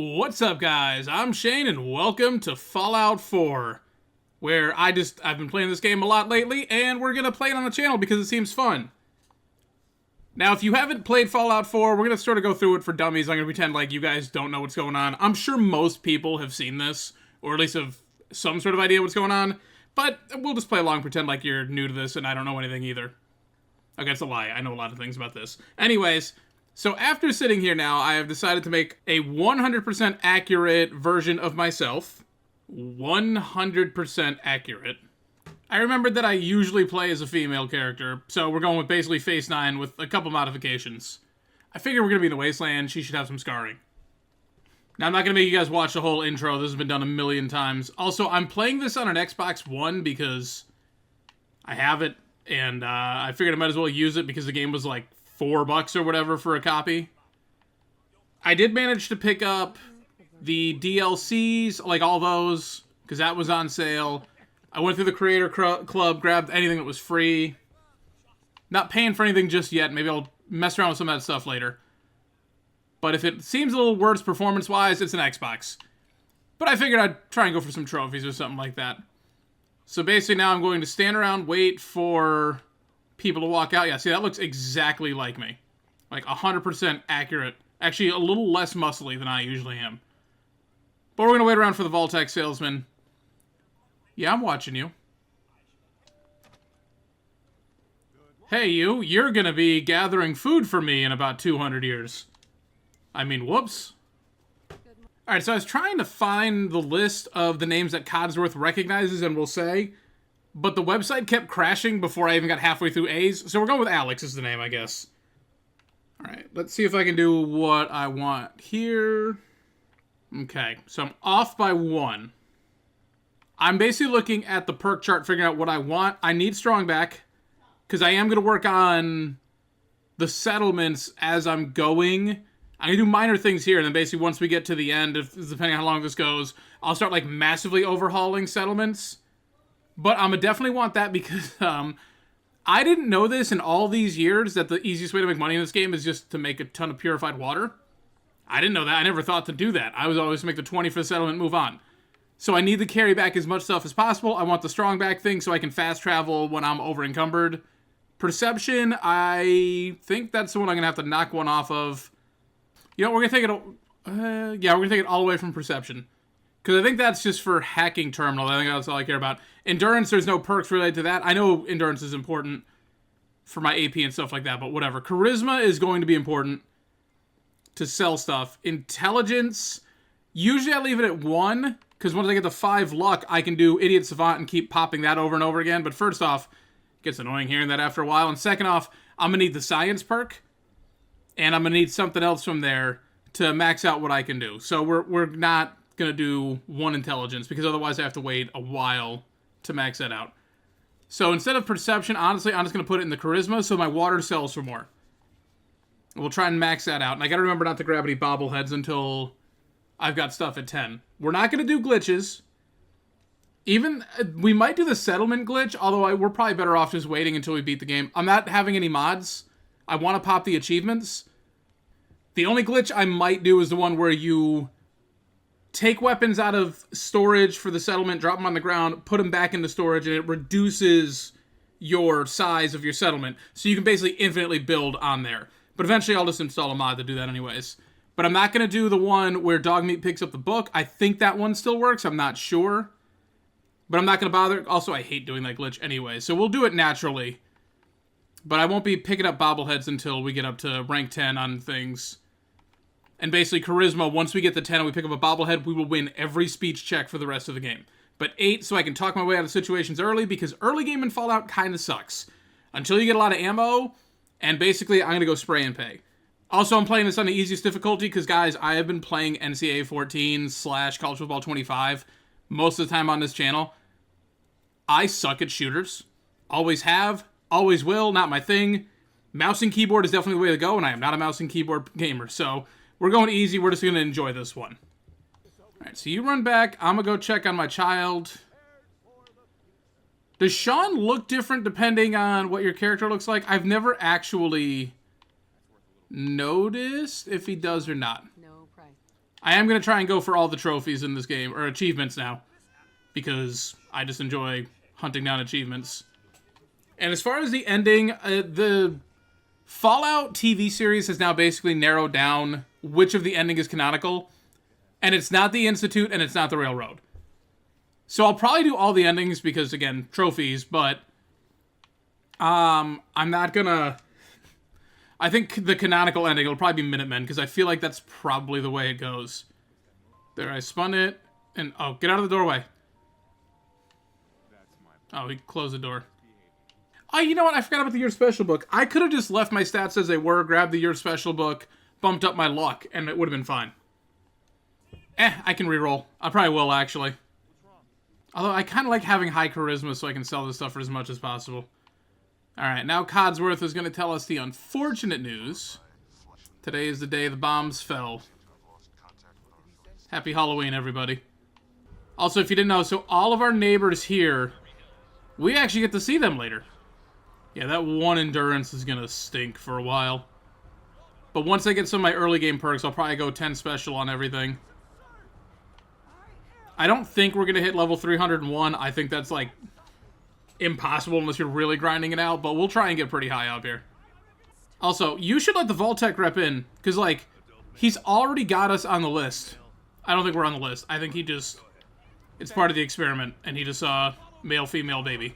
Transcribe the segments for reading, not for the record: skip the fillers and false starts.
What's up, guys? I'm Shane, and welcome to Fallout 4, where I've been playing this game a lot lately, and we're gonna play it on the channel because it seems fun. Now, if you haven't played Fallout 4, we're gonna sort of go through it for dummies. I'm gonna pretend like you guys don't know what's going on. I'm sure most people have seen this, or at least have some sort of idea what's going on, but we'll just play along, pretend like you're new to this, and I don't know anything either. Okay, that's a lie. I know a lot of things about this. Anyways, so after sitting here now, I have decided to make a 100% accurate version of myself. 100% accurate. I remembered that I usually play as a female character, so we're going with basically Face 9 with a couple modifications. I figure we're going to be in the Wasteland. She should have some scarring. Now, I'm not going to make you guys watch the whole intro. This has been done a million times. Also, I'm playing this on an Xbox One because I have it, and I figured I might as well use it because the game was like $4 or whatever for a copy. I did manage to pick up the DLCs, like all those, because that was on sale. I went through the Creator Club, grabbed anything that was free. Not paying for anything just yet. Maybe I'll mess around with some of that stuff later. But if it seems a little worse performance-wise, it's an Xbox. But I figured I'd try and go for some trophies or something like that. So basically now I'm going to stand around, wait for people to walk out. Yeah, see, that looks exactly like me. Like 100% accurate. Actually, a little less muscly than I usually am. But we're going to wait around for the Vault-Tec salesman. Yeah, I'm watching you. Hey, you're going to be gathering food for me in about 200 years. I mean, whoops. Alright, so I was trying to find the list of the names that Codsworth recognizes and will say, but the website kept crashing before I even got halfway through A's, so we're going with Alex is the name, I guess. Alright, let's see if I can do what I want here. Okay, so I'm off by 1. I'm basically looking at the perk chart, figuring out what I want. I need Strongback, because I am going to work on the settlements as I'm going. I'm going to do minor things here, and then basically once we get to the end, depending on how long this goes, I'll start like massively overhauling settlements. But I'm going to definitely want that because I didn't know this in all these years, that the easiest way to make money in this game is just to make a ton of purified water. I didn't know that. I never thought to do that. I was always to make the 20 for the settlement, move on. So I need to carry back as much stuff as possible. I want the strong back thing so I can fast travel when I'm over encumbered. Perception, I think that's the one I'm going to have to knock one off of. You know, we're going to take it, we're going to take it all the way from perception. Because I think that's just for hacking terminal. I think that's all I care about. Endurance, there's no perks related to that. I know endurance is important for my AP and stuff like that, but whatever. Charisma is going to be important to sell stuff. Intelligence, usually I leave it at 1, because once I get the 5 luck, I can do Idiot Savant and keep popping that over and over again. But first off, it gets annoying hearing that after a while. And second off, I'm going to need the Science perk, and I'm going to need something else from there to max out what I can do. So we're not going to do 1 intelligence, because otherwise I have to wait a while to max that out. So instead of perception, honestly, I'm just going to put it in the charisma so my water sells for more. We'll try and max that out. And I got to remember not to grab any bobbleheads until I've got stuff at 10. We're not going to do glitches. Even, we might do the settlement glitch, although we're probably better off just waiting until we beat the game. I'm not having any mods. I want to pop the achievements. The only glitch I might do is the one where you take weapons out of storage for the settlement, drop them on the ground, put them back into storage, and it reduces your size of your settlement. So you can basically infinitely build on there. But eventually I'll just install a mod to do that anyways. But I'm not going to do the one where Dogmeat picks up the book. I think that one still works. I'm not sure. But I'm not going to bother. Also, I hate doing that glitch anyway. So we'll do it naturally. But I won't be picking up bobbleheads until we get up to rank 10 on things. And basically, charisma, once we get to 10 and we pick up a bobblehead, we will win every speech check for the rest of the game. But 8, so I can talk my way out of situations early, because early game in Fallout kind of sucks. Until you get a lot of ammo, and basically, I'm going to go spray and pay. Also, I'm playing this on the easiest difficulty, because, guys, I have been playing NCAA 14 / College Football 25 most of the time on this channel. I suck at shooters. Always have, always will, not my thing. Mouse and keyboard is definitely the way to go, and I am not a mouse and keyboard gamer, so we're going easy. We're just going to enjoy this one. Alright, so you run back. I'm going to go check on my child. Does Sean look different depending on what your character looks like? I've never actually noticed if he does or not. No price. I am going to try and go for all the trophies in this game, or achievements now, because I just enjoy hunting down achievements. And as far as the ending, the Fallout TV series has now basically narrowed down which of the ending is canonical, and it's not the Institute and it's not the Railroad. So I'll probably do all the endings because, again, trophies, but I'm not gonna... I think the canonical ending will probably be Minutemen, because I feel like that's probably the way it goes. There, I spun it, and... Oh, get out of the doorway. Oh, he closed the door. Oh, you know what? I forgot about the Year Special book. I could have just left my stats as they were, grabbed the Year Special book, bumped up my luck, and it would have been fine. I can reroll. I probably will, actually. Although, I kind of like having high charisma so I can sell this stuff for as much as possible. Alright, now Codsworth is going to tell us the unfortunate news. Today is the day the bombs fell. Happy Halloween, everybody. Also, if you didn't know, so all of our neighbors here, we actually get to see them later. Yeah, that one endurance is going to stink for a while. But once I get some of my early game perks, I'll probably go 10 special on everything. I don't think we're going to hit level 301. I think that's, like, impossible unless you're really grinding it out, but we'll try and get pretty high up here. Also, you should let the Vault-Tec rep in, because, like, he's already got us on the list. I don't think we're on the list. I think he just... It's part of the experiment, and he just saw male-female baby.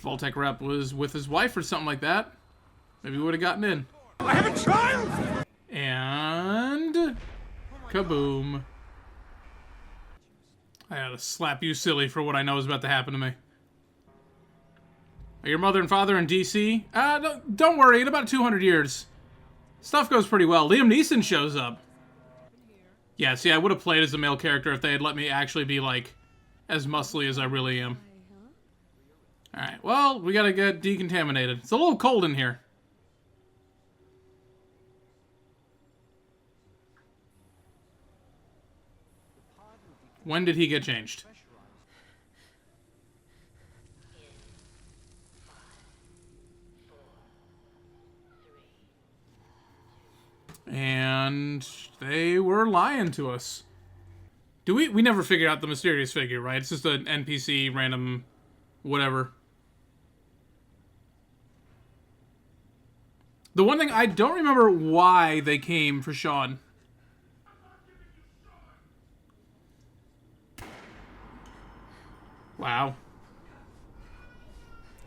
Vault-Tec rep was with his wife or something like that. Maybe we would have gotten in. I have a child! And... Kaboom. I gotta slap you silly for what I know is about to happen to me. Are your mother and father in DC? Don't worry, in about 200 years. Stuff goes pretty well. Liam Neeson shows up. Yeah, see, I would have played as a male character if they had let me actually be, like, as muscly as I really am. Alright, well, we gotta get decontaminated. It's a little cold in here. When did he get changed? And they were lying to us. We never figured out the mysterious figure, right? It's just an NPC, random, whatever. The one thing, I don't remember why they came for Sean. Wow.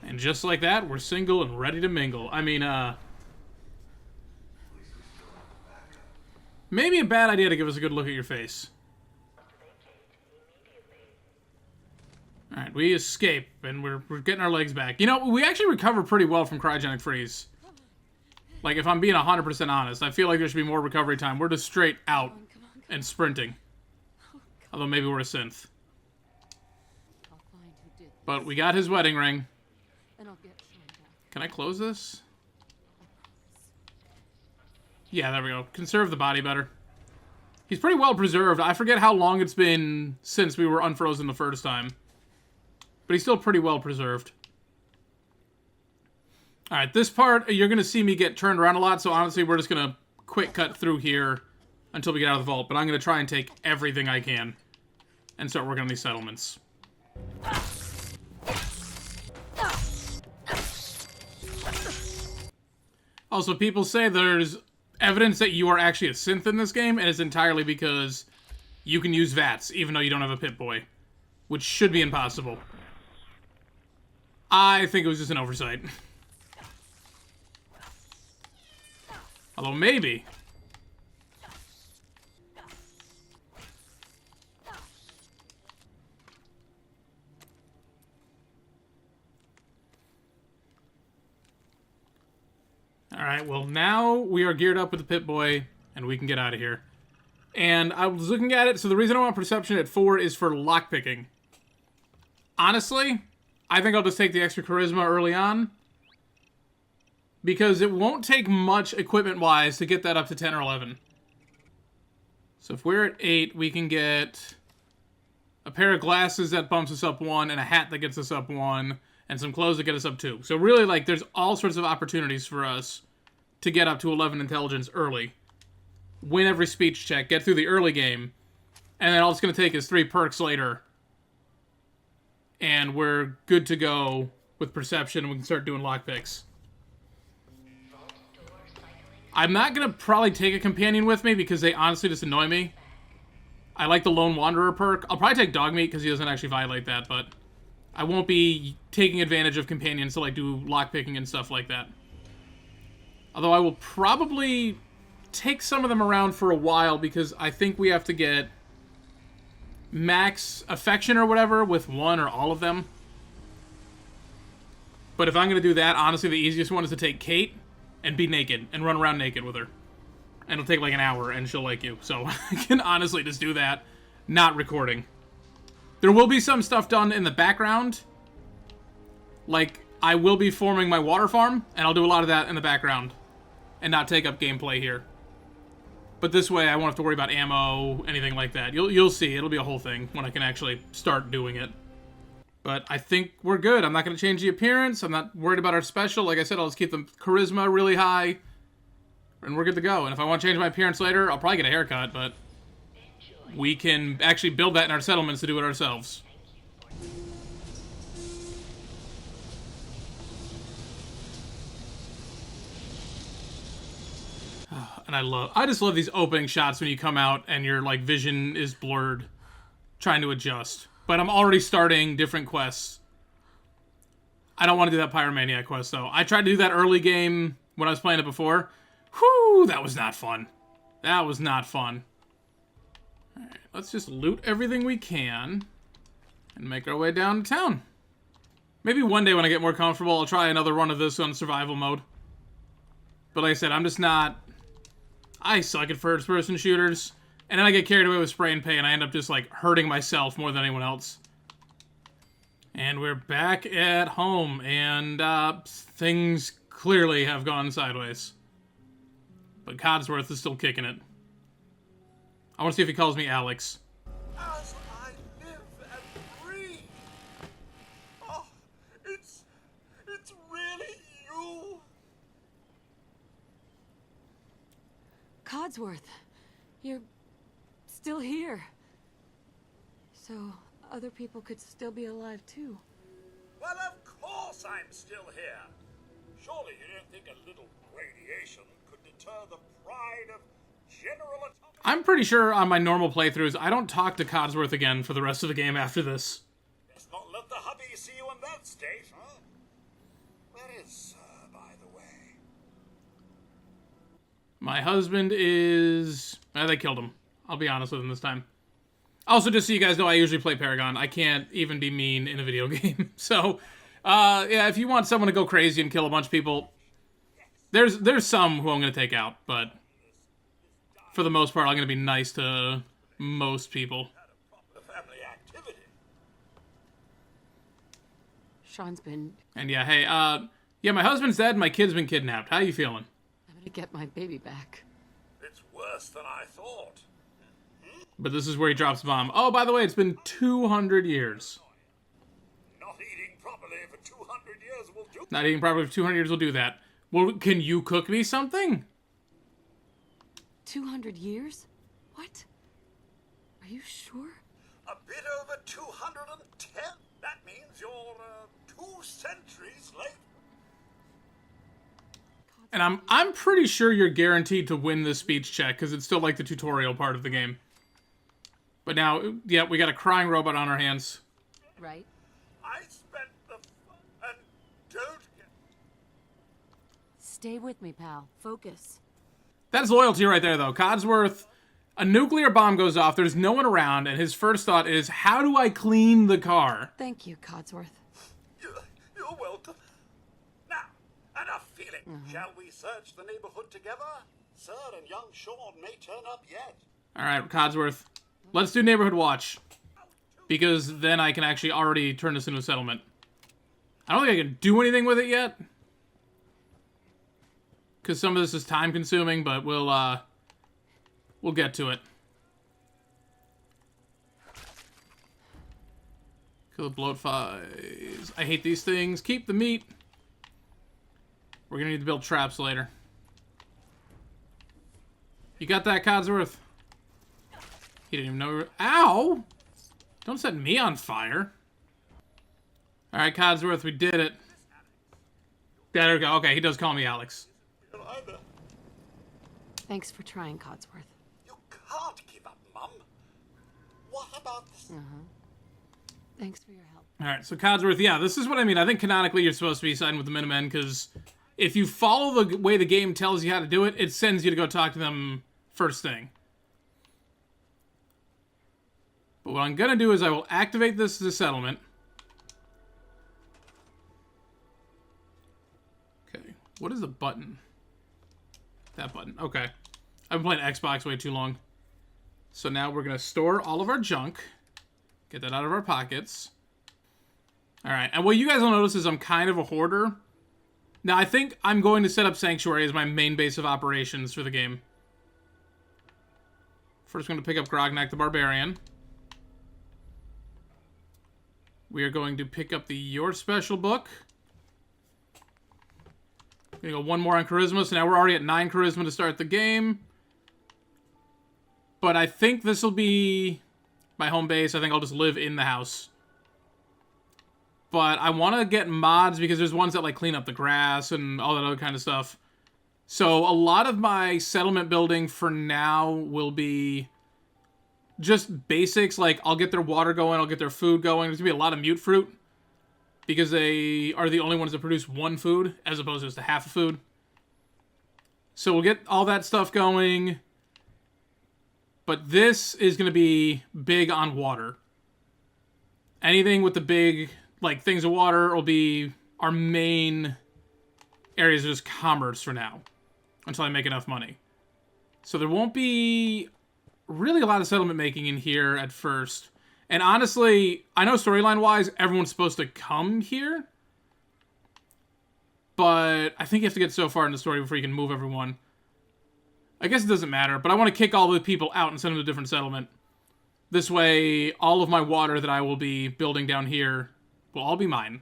And just like that, we're single and ready to mingle. I mean, maybe a bad idea to give us a good look at your face. Alright, we escape, and we're getting our legs back. You know, we actually recover pretty well from cryogenic freeze. Like, if I'm being 100% honest, I feel like there should be more recovery time. We're just straight out and sprinting. Although maybe we're a synth. But we got his wedding ring. Can I close this? Yeah, there we go. Conserve the body better. He's pretty well preserved. I forget how long it's been since we were unfrozen the first time. But he's still pretty well preserved. Alright, this part, you're going to see me get turned around a lot, so honestly, we're just going to quick cut through here until we get out of the vault. But I'm going to try and take everything I can and start working on these settlements. Also, people say there's evidence that you are actually a synth in this game, and it's entirely because you can use VATS, even though you don't have a Pip-Boy. Which should be impossible. I think it was just an oversight. Although, maybe. Alright, well, now we are geared up with the Pip-Boy, and we can get out of here. And I was looking at it, so the reason I want Perception at 4 is for lockpicking. Honestly, I think I'll just take the extra Charisma early on. Because it won't take much equipment-wise to get that up to 10 or 11. So if we're at 8, we can get a pair of glasses that bumps us up 1, and a hat that gets us up 1, and some clothes that get us up 2. So really, like, there's all sorts of opportunities for us to get up to 11 intelligence early. win every speech check, get through the early game, and then all it's going to take is 3 perks later, and we're good to go with perception, and we can start doing lockpicks. I'm not going to probably take a companion with me because they honestly just annoy me. I like the Lone Wanderer perk. I'll probably take Dogmeat because he doesn't actually violate that, but I won't be taking advantage of companions to like do lockpicking and stuff like that. Although I will probably take some of them around for a while because I think we have to get max affection or whatever with one or all of them. But if I'm going to do that, honestly, the easiest one is to take Kate and be naked and run around naked with her. And it'll take like an hour and she'll like you. So I can honestly just do that, not recording. There will be some stuff done in the background. Like, I will be forming my water farm, and I'll do a lot of that in the background and not take up gameplay here. But this way, I won't have to worry about ammo, anything like that. You'll see. It'll be a whole thing when I can actually start doing it. But I think we're good. I'm not going to change the appearance. I'm not worried about our special. Like I said, I'll just keep the charisma really high. And we're good to go. And if I want to change my appearance later, I'll probably get a haircut, but we can actually build that in our settlements to do it ourselves. And I just love these opening shots when you come out and your like vision is blurred, trying to adjust. But I'm already starting different quests. I don't want to do that Pyromaniac quest though. I tried to do that early game when I was playing it before. Whew, that was not fun. That was not fun. Alright, let's just loot everything we can and make our way down to town. Maybe one day when I get more comfortable, I'll try another run of this on survival mode. But like I said, I'm just not... I suck at first-person shooters. And then I get carried away with spray and pay, and I end up just, like, hurting myself more than anyone else. And we're back at home, and things clearly have gone sideways. But Codsworth is still kicking it. I want to see if he calls me Alex. As I live and breathe. Oh, it's really you. Codsworth, you're still here. So other people could still be alive too. Well, of course I'm still here. Surely you don't think a little radiation could deter the pride of General Atomic... I'm pretty sure on my normal playthroughs, I don't talk to Codsworth again for the rest of the game after this. Let's not let the hubby see you in that state, huh? Where is Sir, by the way? My husband is... they killed him. I'll be honest with him this time. Also, just so you guys know, I usually play Paragon. I can't even be mean in a video game. So, yeah, if you want someone to go crazy and kill a bunch of people, there's some who I'm going to take out, but for the most part, I'm going to be nice to most people. Family activity. Sean's been... And yeah, hey, yeah, my husband's dead, my kid's been kidnapped. How you feeling? I'm gonna get my baby back. It's worse than I thought. But this is where he drops the bomb. Oh, by the way, it's been 200 years. Not eating properly for 200 years will do. Not eating properly for 200 years will do that. Well, can you cook me something? 200 years? What? Are you sure? A bit over 210. That means you're 2 centuries late. And I'm pretty sure you're guaranteed to win this speech check, because it's still like the tutorial part of the game. But now, yeah, we got a crying robot on our hands. Right. I spent the and don't get... Stay with me, pal. Focus. That's loyalty right there, though. Codsworth, a nuclear bomb goes off, there's no one around, and his first thought is, how do I clean the car? Thank you, Codsworth. You're welcome. Now, enough feeling. Shall we search the neighborhood together? Sir and young Sean may turn up yet. Alright, Codsworth. Let's do neighborhood watch. Because then I can actually already turn this into a settlement. I don't think I can do anything with it yet. Because some of this is time consuming, but we'll get to it. Kill the bloat flies. I hate these things. Keep the meat. We're gonna need to build traps later. You got that, Codsworth? He didn't even know we were... Ow! Don't set me on fire. Alright, Codsworth, we did it. There we go. Okay, he does call me Alex. Thanks for trying, Codsworth. You can't give up, Mum. What about this? Thanks for your help. Alright, so Codsworth, yeah, this is what I mean. I think canonically you're supposed to be siding with the Minutemen, because if you follow the way the game tells you how to do it, it sends you to go talk to them first thing. But what I'm going to do is I will activate this as a settlement. Okay, what is the button? That button, okay. I've been playing Xbox way too long. So now we're going to store all of our junk. Get that out of our pockets. Alright, and what you guys will notice is I'm kind of a hoarder. Now, I think I'm going to set up Sanctuary as my main base of operations for the game. First, going to pick up Grognak the Barbarian. We are going to pick up the Your Special book. Going to go one more on Charisma, so now we're already at 9 Charisma to start the game. But I think this will be my home base. I think I'll just live in the house. But I want to get mods because there's ones that like clean up the grass and all that other kind of stuff. So a lot of my settlement building for now will be just basics. Like I'll get their water going, I'll get their food going. There's going to be a lot of mute fruit because they are the only ones that produce one food as opposed to just a half a food. So we'll get all that stuff going. But this is going to be big on water. Anything with the big, like, things of water will be our main areas of just commerce for now. Until I make enough money. So there won't be really a lot of settlement making in here at first. And honestly, I know storyline-wise, everyone's supposed to come here. But I think you have to get so far in the story before you can move everyone. I guess it doesn't matter, but I want to kick all the people out and send them to a different settlement. This way, all of my water that I will be building down here will all be mine.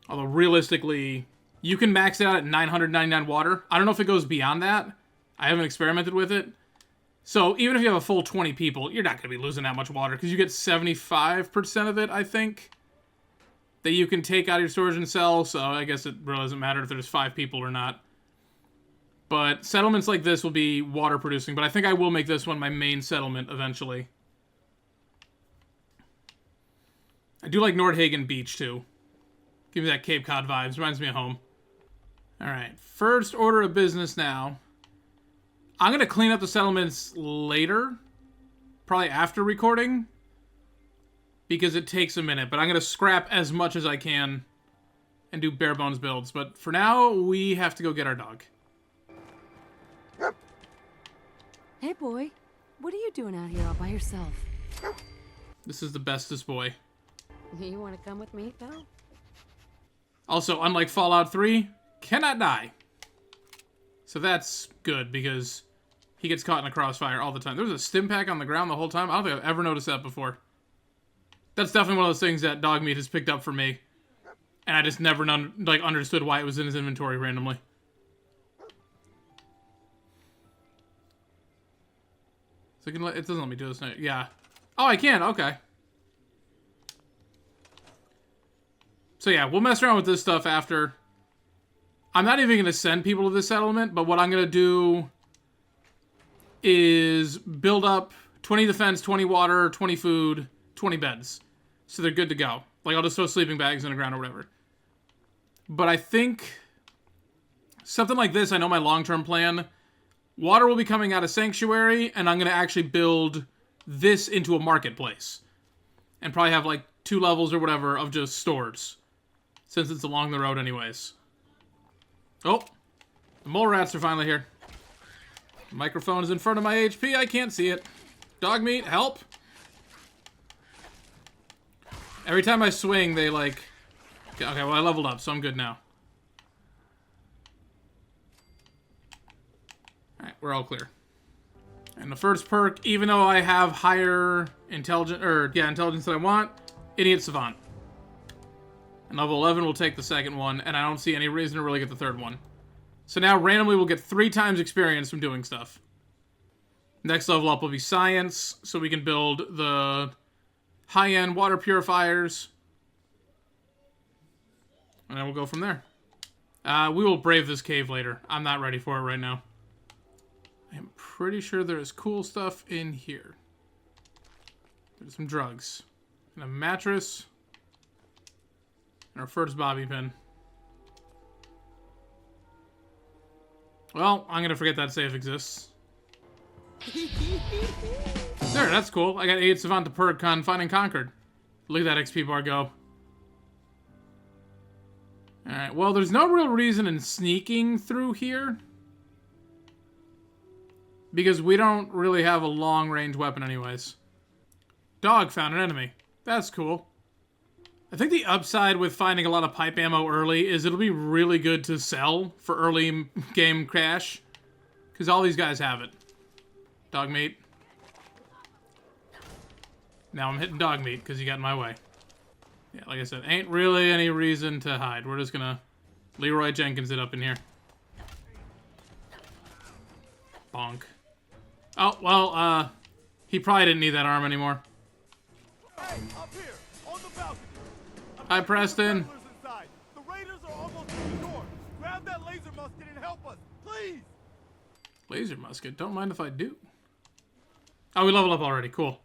Although, realistically, you can max it out at 999 water. I don't know if it goes beyond that. I haven't experimented with it. So, even if you have a full 20 people, you're not going to be losing that much water, because you get 75% of it, I think, that you can take out of your storage and sell, so I guess it really doesn't matter if there's 5 people or not. But settlements like this will be water producing, but I think I will make this one my main settlement eventually. I do like Nordhagen Beach, too. Give me that Cape Cod vibes. Reminds me of home. Alright, first order of business now. I'm going to clean up the settlements later. Probably after recording. Because it takes a minute. But I'm going to scrap as much as I can. And do bare bones builds. But for now, we have to go get our dog. Hey, boy. What are you doing out here all by yourself? This is the bestest boy. You want to come with me, pal? Also, unlike Fallout 3, cannot die. So that's good, because he gets caught in a crossfire all the time. There was a stim pack on the ground the whole time. I don't think I've ever noticed that before. That's definitely one of those things that dog meat has picked up for me. And I just never understood why it was in his inventory randomly. So it doesn't let me do this now. Yeah. Oh, I can. Okay. So yeah, we'll mess around with this stuff after. I'm not even going to send people to this settlement, but what I'm going to do is build up 20 defense, 20 water, 20 food, 20 beds. So they're good to go. Like, I'll just throw sleeping bags in the ground or whatever. But I think something like this, I know my long-term plan. Water will be coming out of Sanctuary, and I'm going to actually build this into a marketplace. And probably have, like, 2 levels or whatever of just stores. Since it's along the road anyways. Oh, the mole rats are finally here. The microphone is in front of my HP, I can't see it. Dog meat, help. Every time I swing, they like... Okay, well I leveled up, so I'm good now. Alright, we're all clear. And the first perk, even though I have higher intelligence than I want, Idiot Savant. And level 11 will take the second one, and I don't see any reason to really get the third one. So now randomly we'll get 3 times experience from doing stuff. Next level up will be science, so we can build the high-end water purifiers. And then we'll go from there. We will brave this cave later. I'm not ready for it right now. I'm pretty sure there is cool stuff in here. There's some drugs. And a mattress. And our first bobby pin. Well, I'm going to forget that safe exists. There, that's cool. I got 8 Savant to perk on Find and Conquered. Look at that XP bar go. Alright, well, there's no real reason in sneaking through here. Because we don't really have a long-range weapon anyways. Dog found an enemy. That's cool. I think the upside with finding a lot of pipe ammo early is it'll be really good to sell for early game cash. Because all these guys have it. Dog meat. Now I'm hitting dog meat because you got in my way. Yeah, like I said, ain't really any reason to hide. We're just gonna Leroy Jenkins it up in here. Bonk. Oh, well, he probably didn't need that arm anymore. Hey, up here, on the balcony. Hi, Preston. The raiders are almost at the door. Grab that laser musket and help us, please. Laser musket? Don't mind if I do. Oh, we leveled up already. Cool.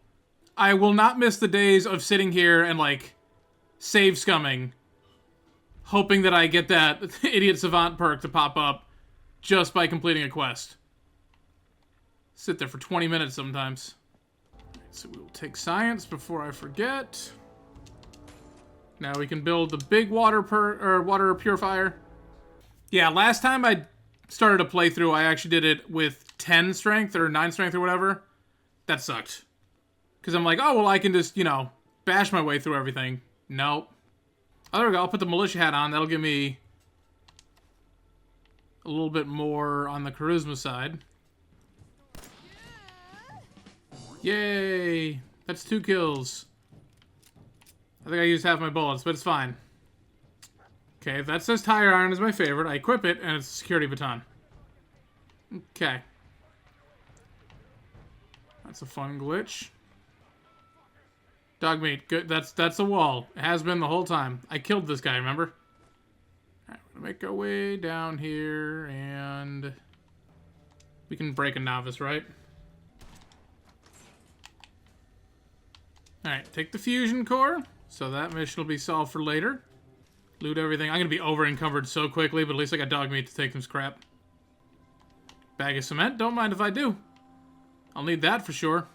I will not miss the days of sitting here and, like, save scumming, hoping that I get that Idiot Savant perk to pop up just by completing a quest. Sit there for 20 minutes sometimes. So we will take science before I forget. Now we can build the big water purifier. Yeah, last time I started a playthrough, I actually did it with 10 strength or 9 strength or whatever. That sucked. Because I'm like, oh, well, I can just, you know, bash my way through everything. Nope. Oh, there we go. I'll put the militia hat on. That'll give me a little bit more on the charisma side. Yay! That's 2 kills. I think I used half my bullets, but it's fine. Okay, that says tire iron is my favorite. I equip it, and it's a security baton. Okay. That's a fun glitch. Dog meat. Good. That's a wall. It has been the whole time. I killed this guy, remember? Alright, we're gonna make our way down here, and we can break a novice, right? Alright, take the fusion core. So that mission will be solved for later. Loot everything. I'm going to be over-encumbered so quickly, but at least I got dog meat to take some scrap. Bag of cement. Don't mind if I do. I'll need that for sure.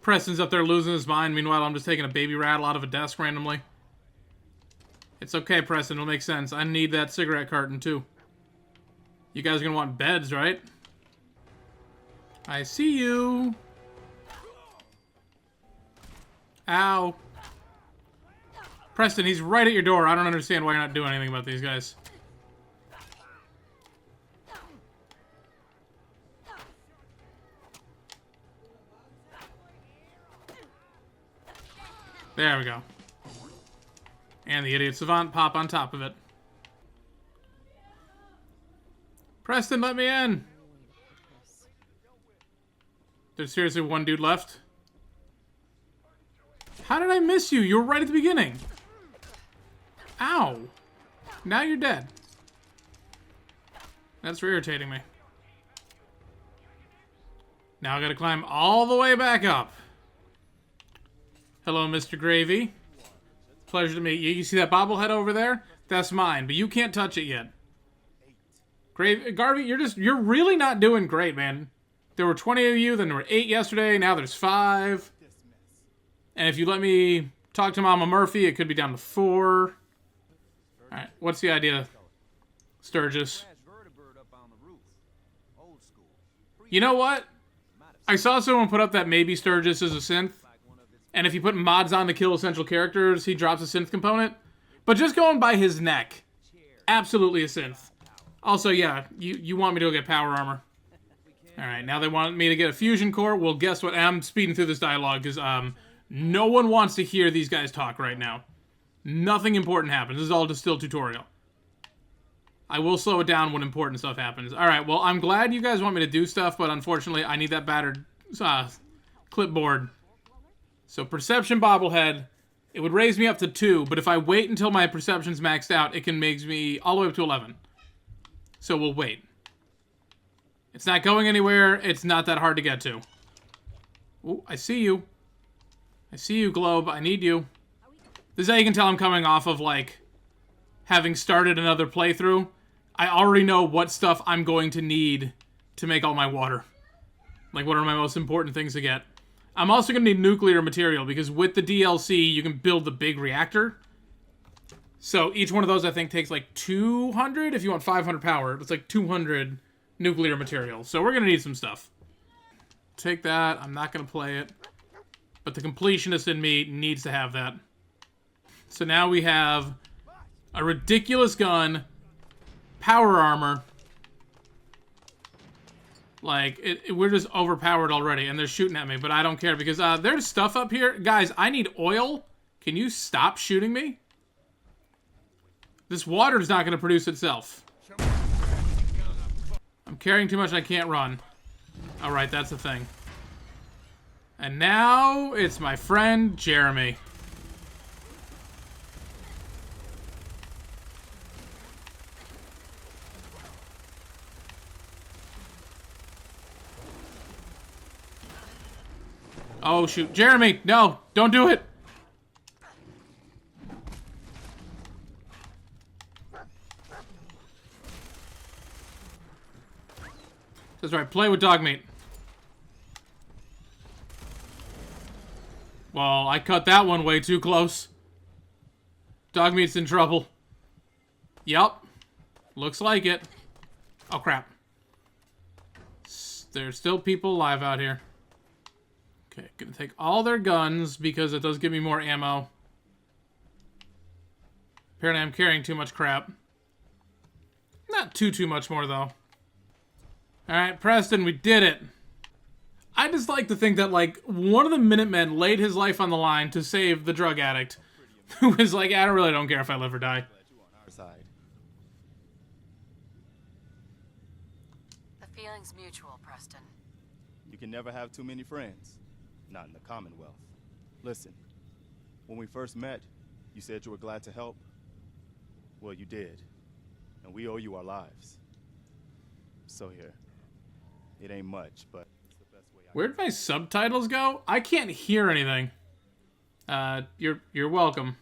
Preston's up there losing his mind. Meanwhile, I'm just taking a baby rattle out of a desk randomly. It's okay, Preston. It'll make sense. I need that cigarette carton, too. You guys are going to want beds, right? I see you. Ow. Preston, he's right at your door. I don't understand why you're not doing anything about these guys. There we go. And the Idiot Savant pop on top of it. Preston, let me in. There's seriously one dude left. How did I miss you? You were right at the beginning. Ow. Now you're dead. That's irritating me. Now I gotta climb all the way back up. Hello, Mr. Gravy. Pleasure to meet you. You see that bobblehead over there? That's mine, but you can't touch it yet. Garvey, you're really not doing great, man. There were 20 of you, then there were 8 yesterday, now there's 5. And if you let me talk to Mama Murphy, it could be down to 4. Alright, what's the idea, Sturgis? You know what? I saw someone put up that maybe Sturgis is a synth. And if you put mods on to kill essential characters, he drops a synth component. But just going by his neck, absolutely a synth. Also, yeah, you want me to go get power armor. Alright, now they want me to get a fusion core. Well, guess what? I'm speeding through this dialogue because no one wants to hear these guys talk right now. Nothing important happens. This is all just still tutorial. I will slow it down when important stuff happens. Alright, well, I'm glad you guys want me to do stuff, but unfortunately, I need that battered clipboard. So, perception bobblehead. It would raise me up to 2, but if I wait until my perception's maxed out, it can make me all the way up to 11. So, we'll wait. It's not going anywhere. It's not that hard to get to. Ooh, I see you. I see you, Globe. I need you. This is how you can tell I'm coming off of, like, having started another playthrough. I already know what stuff I'm going to need to make all my water. Like, what are my most important things to get. I'm also going to need nuclear material, because with the DLC, you can build the big reactor. So, each one of those, I think, takes, like, 200? If you want 500 power, it's like 200 nuclear material. So, we're going to need some stuff. Take that. I'm not going to play it. But the completionist in me needs to have that. So, now we have a ridiculous gun, power armor. Like, we're just overpowered already, and they're shooting at me, but I don't care, because there's stuff up here. Guys, I need oil. Can you stop shooting me? This water's not going to produce itself. I'm carrying too much, I can't run. Alright, that's the thing. And now, it's my friend, Jeremy. Oh, shoot. Jeremy, no, don't do it. That's right, play with dog meat. Well, I cut that one way too close. Dog meat's in trouble. Yup. Looks like it. Oh, crap. There's still people alive out here. Okay, gonna take all their guns because it does give me more ammo. Apparently I'm carrying too much crap. Not too much more, though. Alright, Preston, we did it. I just like to think that, like, one of the Minutemen laid his life on the line to save the drug addict. Who was like, I really don't care if I live or die. The feeling's mutual, Preston. You can never have too many friends. Not in the Commonwealth. Listen, when we first met, you said you were glad to help. Well, you did. And we owe you our lives. So here. It ain't much, but it's the best way. Where'd my subtitles go? I can't hear anything. You're welcome. You're welcome.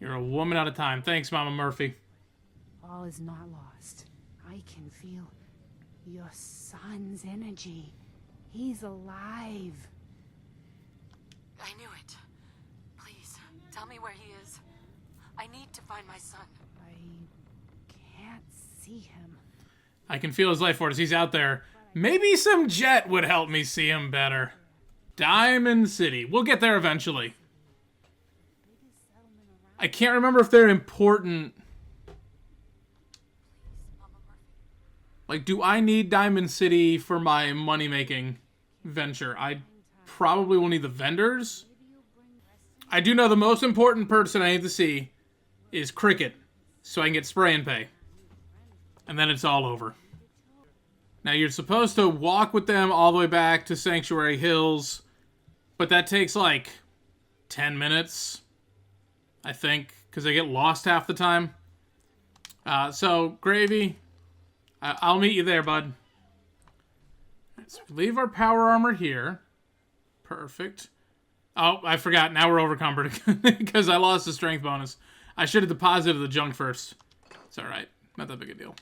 You're a woman at a time. Thanks, Mama Murphy. All is not lost. I can feel your son's energy. He's alive. I knew it. Please, tell me where he is. I need to find my son. I can't see him. I can feel his life force. He's out there. Maybe some jet would help me see him better. Diamond City. We'll get there eventually. I can't remember if they're important. Like, do I need Diamond City for my money-making venture? I probably will need the vendors. I do know the most important person I need to see is Cricket, so I can get spray and pay. And then it's all over. Now, you're supposed to walk with them all the way back to Sanctuary Hills, but that takes, like, 10 minutes, I think, because I get lost half the time. So, Gravy, I'll meet you there, bud. So leave our power armor here. Perfect. Oh, I forgot. Now we're overcumbered because I lost the strength bonus. I should have deposited the junk first. It's alright. Not that big a deal.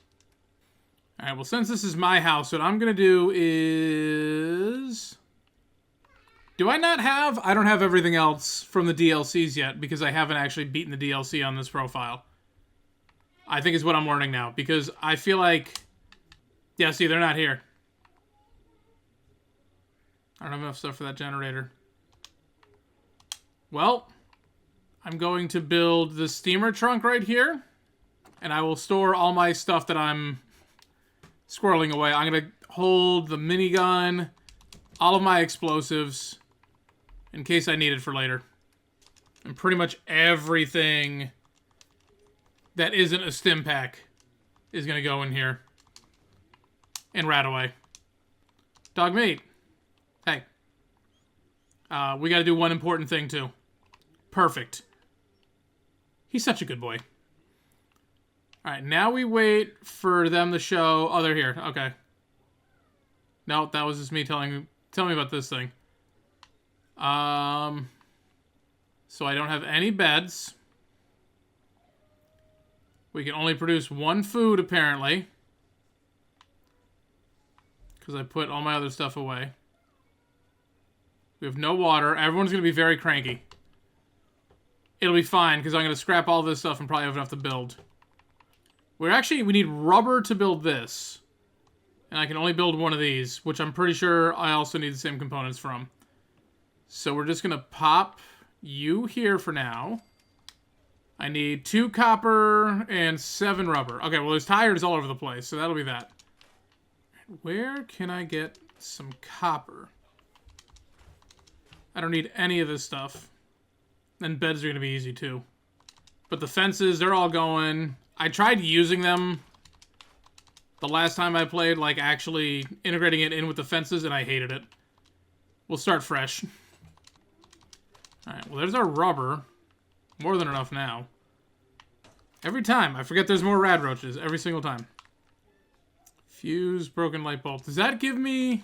Alright, well, since this is my house, what I'm going to do is... Do I not have... I don't have everything else from the DLCs yet because I haven't actually beaten the DLC on this profile. I think is what I'm learning now because I feel like... Yeah, see, they're not here. I don't have enough stuff for that generator. Well, I'm going to build the steamer trunk right here. And I will store all my stuff that I'm squirreling away. I'm going to hold the minigun, all of my explosives, in case I need it for later. And pretty much everything that isn't a stim pack is going to go in here. And rat away. Dog meat. Hey. We got to do one important thing, too. Perfect. He's such a good boy. Alright, now we wait for them to show... Oh, they're here. Okay. No, that was just me telling me about this thing. So I don't have any beds. We can only produce one food, apparently. Because I put all my other stuff away. We have no water. Everyone's going to be very cranky. It'll be fine, because I'm going to scrap all this stuff and probably have enough to build. We need rubber to build this. And I can only build one of these, which I'm pretty sure I also need the same components from. So we're just going to pop you here for now. I need 2 copper and 7 rubber. Okay, well, there's tires all over the place, so that'll be that. Where can I get some copper? I don't need any of this stuff. And beds are going to be easy, too. But the fences, they're all going. I tried using them the last time I played, like actually integrating it in with the fences, and I hated it. We'll start fresh. Alright, well, there's our rubber. More than enough now. Every time. I forget there's more rad roaches. Every single time. Fuse, broken light bulb. Does that give me...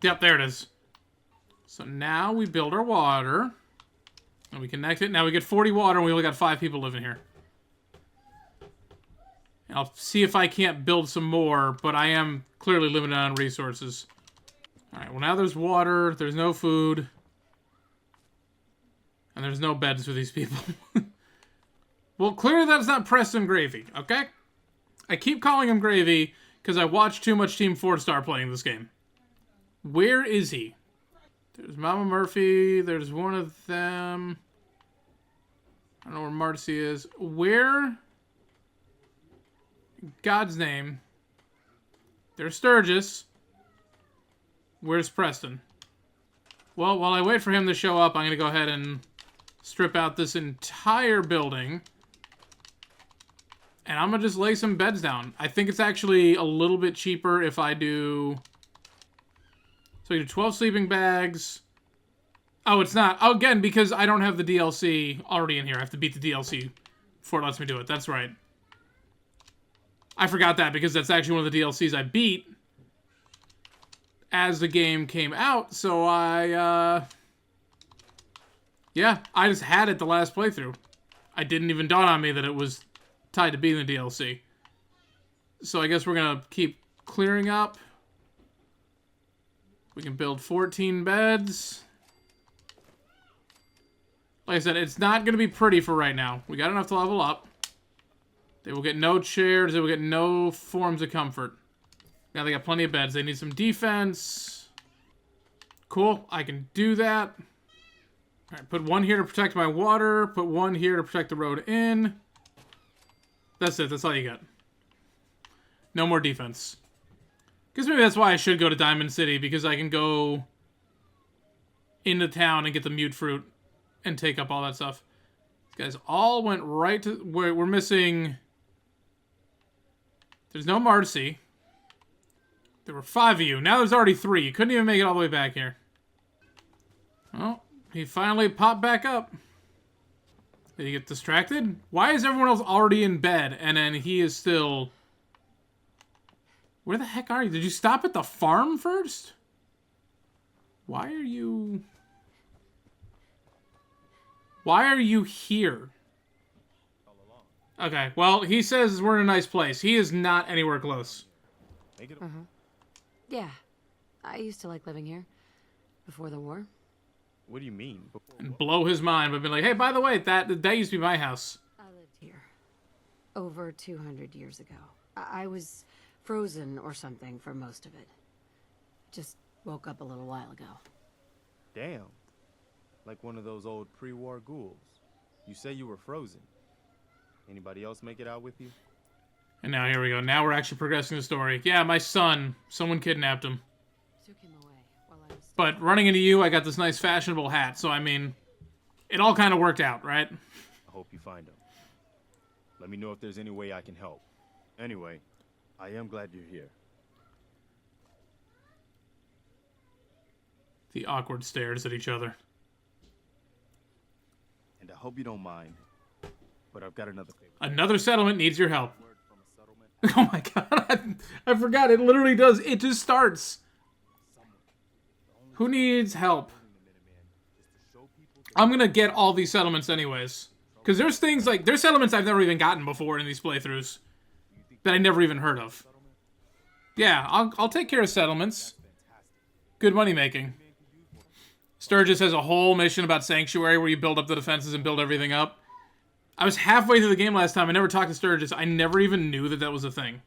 Yep, there it is. So now we build our water. And we connect it. Now we get 40 water and we only got 5 people living here. And I'll see if I can't build some more, but I am clearly limited on resources. Alright, well now there's water, there's no food. And there's no beds for these people. Well, clearly that's not Preston Gravy, okay? I keep calling him Gravy because I watched too much Team 4-Star playing this game. Where is he? There's Mama Murphy, there's one of them. I don't know where Marcy is. Where? In God's name. There's Sturgis. Where's Preston? Well, while I wait for him to show up, I'm going to go ahead and strip out this entire building. And I'm going to just lay some beds down. I think it's actually a little bit cheaper if I do... So I do 12 sleeping bags. Oh, it's not. Oh, again, because I don't have the DLC already in here. I have to beat the DLC before it lets me do it. That's right. I forgot that because that's actually one of the DLCs I beat as the game came out. So yeah, I just had it the last playthrough. I didn't even dawn on me that it was tied to being the DLC. So I guess we're going to keep clearing up. We can build 14 beds. Like I said, it's not going to be pretty for right now. We got enough to level up. They will get no chairs. They will get no forms of comfort. Now they got plenty of beds. They need some defense. Cool. I can do that. All right, put one here to protect my water. Put one here to protect the road in. That's it. That's all you got. No more defense. Because maybe that's why I should go to Diamond City. Because I can go into town and get the mute fruit. And take up all that stuff. These guys all went right to... We're missing... There's no Marcy. There were 5 of you. Now there's already 3. You couldn't even make it all the way back here. Well, he finally popped back up. Did he get distracted? Why is everyone else already in bed and then he is still... Where the heck are you? Did you stop at the farm first? Why are you... Why are you here? Okay, well, he says we're in a nice place. He is not anywhere close. Yeah, I used to like living here before the war. What do you mean? And blow his mind by being like, hey, by the way, that used to be my house. I lived here over 200 years ago. I was frozen or something for most of it. Just woke up a little while ago. Damn. Like one of those old pre-war ghouls. You say you were frozen. Anybody else make it out with you? And now here we go. Now we're actually progressing the story. Yeah, my son. Someone kidnapped him. Took him away while I was... But running into you, I got this nice fashionable hat. So, I mean, It all kind of worked out, right? I hope you find him. Let me know if there's any way I can help. Anyway, I am glad you're here. The awkward stares at each other. And I hope you don't mind, but I've got another favor. Another settlement needs your help. Oh my god, I forgot. It literally does. It just starts. Who needs help? I'm gonna get all these settlements anyways. Because there's things like, there's settlements I've never even gotten before in these playthroughs that I never even heard of. Yeah, I'll take care of settlements. Good money making. Sturgis has a whole mission about Sanctuary where you build up the defenses and build everything up. I was halfway through the game last time. I never talked to Sturgis. I never even knew that that was a thing.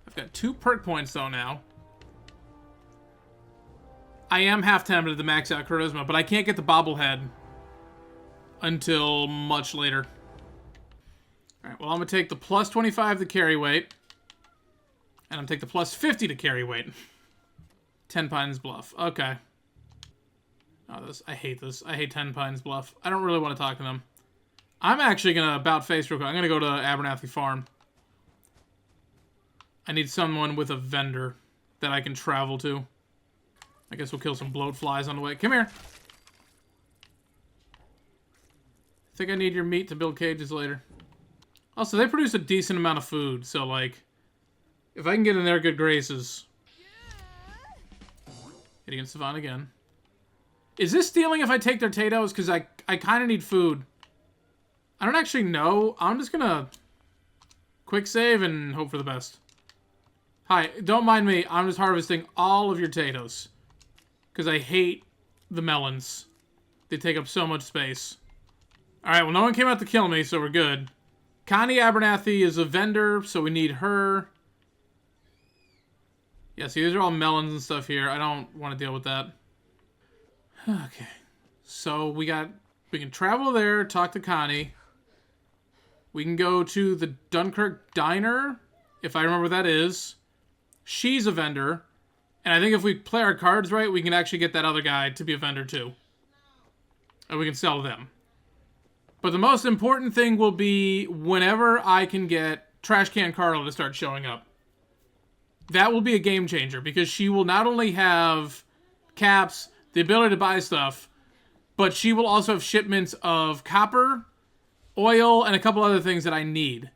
I've got 2 perk points though now. I am half tempted to max out Charisma, but I can't get the bobblehead until much later. Alright, well I'm going to take the plus 25 to carry weight. And I'm going to take the plus 50 to carry weight. 10 Pines Bluff. Okay. Oh, I hate this. I hate 10 Pines Bluff. I don't really want to talk to them. I'm actually going to about face real quick. I'm going to go to Abernathy Farm. I need someone with a vendor that I can travel to. I guess we'll kill some bloat flies on the way. Come here. I think I need your meat to build cages later. Also, they produce a decent amount of food, so, like, if I can get in their good graces. Hit against Savannah again. Is this stealing if I take their potatoes? Because I kind of need food. I don't actually know. I'm just gonna quick save and hope for the best. Hi, don't mind me. I'm just harvesting all of your potatoes. Because I hate the melons. They take up so much space. Alright, well no one came out to kill me, so we're good. Connie Abernathy is a vendor, so we need her. Yeah, see, these are all melons and stuff here. I don't want to deal with that. Okay. So we can travel there, talk to Connie. We can go to the Dunkirk Diner, if I remember what that is. She's a vendor. And I think if we play our cards right, we can actually get that other guy to be a vendor too. And we can sell them. But the most important thing will be whenever I can get Trash Can Carla to start showing up. That will be a game changer because she will not only have caps, the ability to buy stuff, but she will also have shipments of copper, oil, and a couple other things that I need.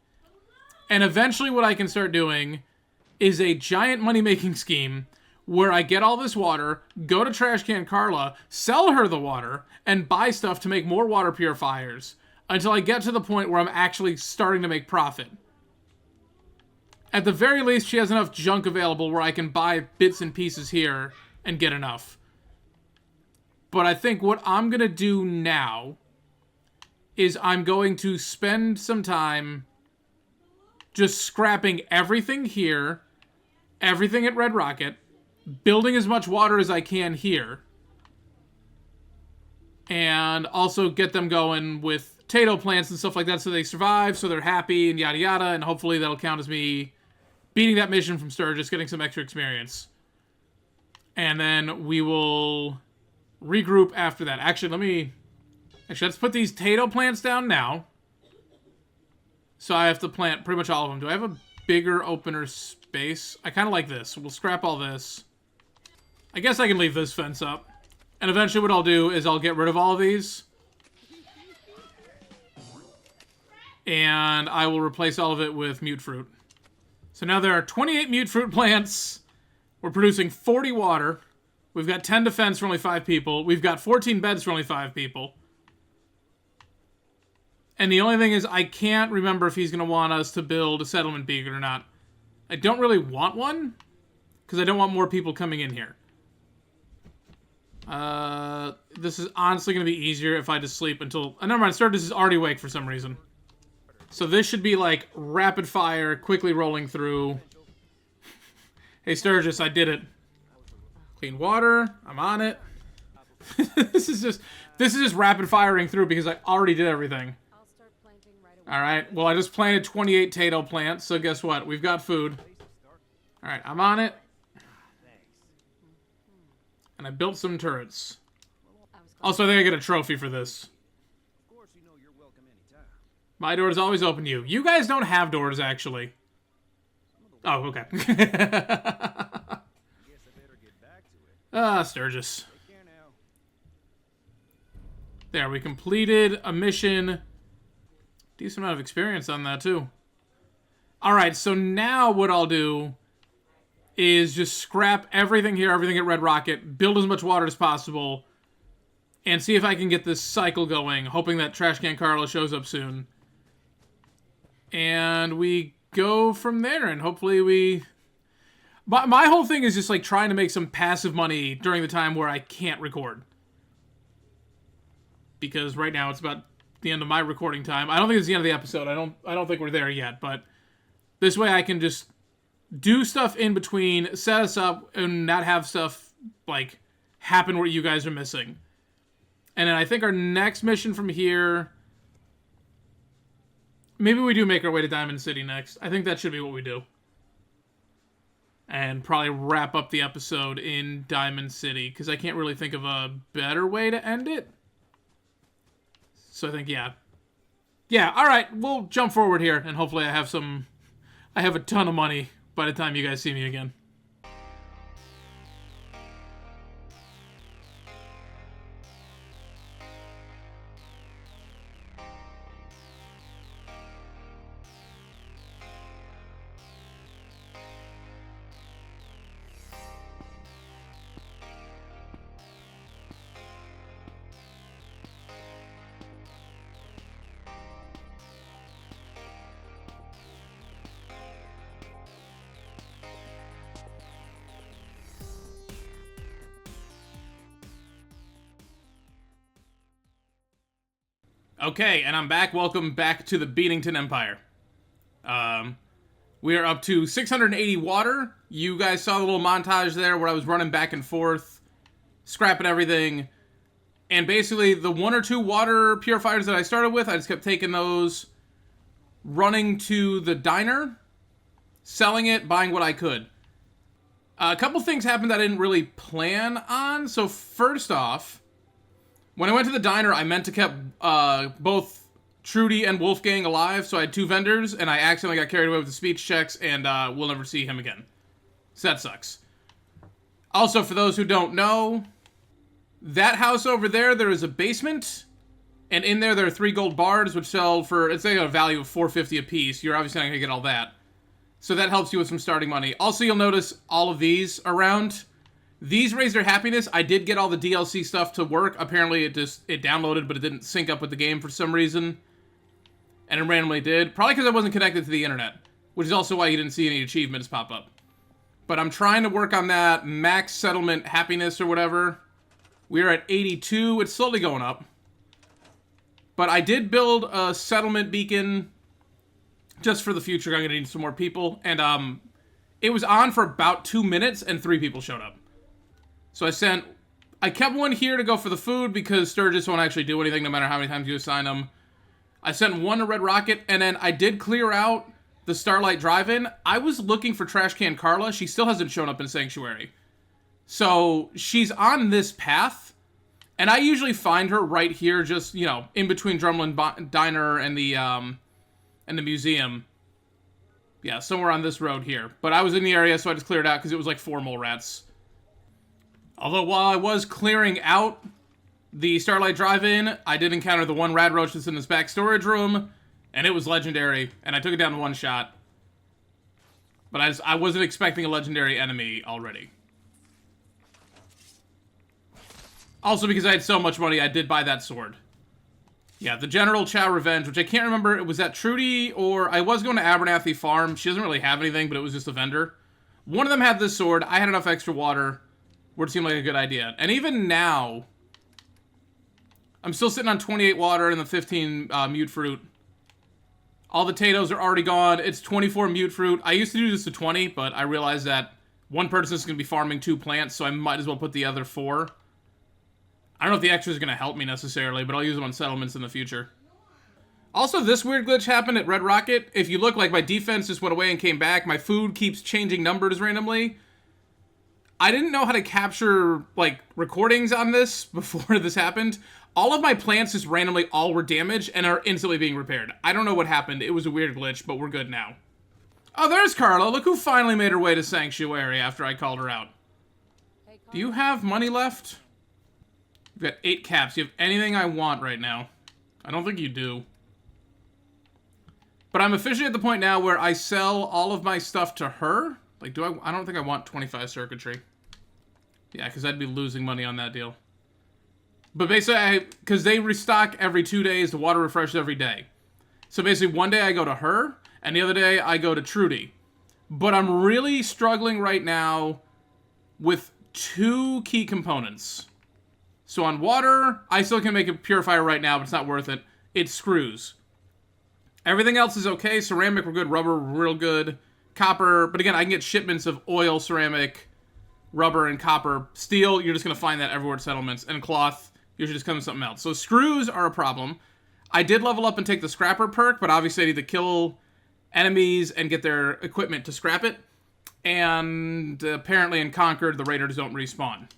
And eventually what I can start doing is a giant money-making scheme where I get all this water, go to Trash Can Carla, sell her the water, and buy stuff to make more water purifiers until I get to the point where I'm actually starting to make profit. At the very least, she has enough junk available where I can buy bits and pieces here and get enough. But I think what I'm going to do now is I'm going to spend some time just scrapping everything here, everything at Red Rocket, building as much water as I can here, and also get them going with potato plants and stuff like that so they survive, so they're happy, and yada yada, and hopefully that'll count as me beating that mission from Sturgis, getting some extra experience. And then we will regroup after that. Actually, let's put these potato plants down now. So I have to plant pretty much all of them. Do I have a bigger opener space? I kind of like this. We'll scrap all this. I guess I can leave this fence up. And eventually what I'll do is I'll get rid of all of these. And I will replace all of it with mute fruit. So now there are 28 mute fruit plants. We're producing 40 water. We've got 10 defense for only 5 people. We've got 14 beds for only 5 people. And the only thing is I can't remember if he's going to want us to build a settlement beacon or not. I don't really want one, because I don't want more people coming in here. This is honestly going to be easier if I just sleep until... Oh, never mind, Sturgis is already awake for some reason. So this should be like rapid fire, quickly rolling through. Hey Sturgis, I did it. Clean water, I'm on it. This is just rapid firing through because I already did everything. Alright, well I just planted 28 potato plants, so guess what? We've got food. Alright, I'm on it. And I built some turrets. Also, I think I get a trophy for this. Of course, you know you're welcome anytime. My door is always open to you. You guys don't have doors, actually. Oh, okay. Guess I better get back to it. Ah, Sturgis. Take care now. There, we completed a mission. Decent amount of experience on that, too. Alright, so now what I'll do is just scrap everything here, everything at Red Rocket, build as much water as possible, and see if I can get this cycle going, hoping that Trash Can Carla shows up soon. And we go from there, and hopefully we... My whole thing is just, like, trying to make some passive money during the time where I can't record. Because right now it's about the end of my recording time. I don't think it's the end of the episode. I don't think we're there yet, but this way I can just do stuff in between, set us up, and not have stuff, like, happen where you guys are missing. And then I think our next mission from here... Maybe we do make our way to Diamond City next. I think that should be what we do. And probably wrap up the episode in Diamond City, because I can't really think of a better way to end it. So I think, yeah. Yeah, alright, we'll jump forward here, and hopefully I have a ton of money by the time you guys see me again. Okay, and I'm back. Welcome back to the Beatington Empire. We are up to 680 water. You guys saw the little montage there where I was running back and forth, scrapping everything. And basically, the 1 or 2 water purifiers that I started with, I just kept taking those, running to the diner, selling it, buying what I could. A couple things happened that I didn't really plan on. So first off, when I went to the diner, I meant to keep both Trudy and Wolfgang alive, so I had 2 vendors, and I accidentally got carried away with the speech checks, and we'll never see him again. So that sucks. Also, for those who don't know, that house over there is a basement, and in there are 3 gold bars, which sell for, it's like a value of $4.50 a piece. You're obviously not going to get all that. So that helps you with some starting money. Also, you'll notice all of these around. These raise their happiness. I did get all the DLC stuff to work. Apparently it downloaded, but it didn't sync up with the game for some reason. And it randomly did. Probably because I wasn't connected to the internet. Which is also why you didn't see any achievements pop up. But I'm trying to work on that max settlement happiness or whatever. We're at 82. It's slowly going up. But I did build a settlement beacon just for the future. I'm going to need some more people. And it was on for about 2 minutes and 3 people showed up. So I kept one here to go for the food because Sturgis won't actually do anything no matter how many times you assign them. I sent one to Red Rocket, and then I did clear out the Starlight Drive-In. I was looking for Trash Can Carla. She still hasn't shown up in Sanctuary. So she's on this path, and I usually find her right here, just, you know, in between Drumlin Diner and the museum. Yeah, somewhere on this road here. But I was in the area, so I just cleared out because it was like 4 mole rats. Although while I was clearing out the Starlight Drive-In, I did encounter the 1 rad roach that's in this back storage room, and it was legendary, and I took it down in 1 shot. But I wasn't expecting a legendary enemy already. Also, because I had so much money, I did buy that sword. Yeah, the General Chow Revenge, which I can't remember, was that Trudy, or I was going to Abernathy Farm. She doesn't really have anything, but it was just a vendor. One of them had this sword. I had enough extra water where it seemed like a good idea. And even now, I'm still sitting on 28 water and the 15 mute fruit. All the potatoes are already gone. It's 24 mute fruit. I used to do this to 20, but I realized that one person is going to be farming 2 plants, so I might as well put the other 4. I don't know if the extra is going to help me necessarily, but I'll use them on settlements in the future. Also, this weird glitch happened at Red Rocket. If you look, like, my defense just went away and came back. My food keeps changing numbers randomly. I didn't know how to capture, like, recordings on this before this happened. All of my plants just randomly all were damaged and are instantly being repaired. I don't know what happened. It was a weird glitch, but we're good now. Oh, there's Carla. Look who finally made her way to Sanctuary after I called her out. Do you have money left? You've got 8 caps. You have anything I want right now? I don't think you do. But I'm officially at the point now where I sell all of my stuff to her. Like, I don't think I want 25 circuitry. Yeah, because I'd be losing money on that deal. But basically, because they restock every 2 days, the water refreshes every day. So basically, one day I go to her, and the other day I go to Trudy. But I'm really struggling right now with 2 key components. So on water, I still can make a purifier right now, but it's not worth it. It's screws. Everything else is okay. Ceramic, we're good. Rubber, real good. Copper, but again, I can get shipments of oil, ceramic, rubber, and copper. Steel, you're just going to find that everywhere at settlements. And cloth, usually just comes with something else. So screws are a problem. I did level up and take the scrapper perk, but obviously I need to kill enemies and get their equipment to scrap it. And apparently in Conquered, the raiders don't respawn.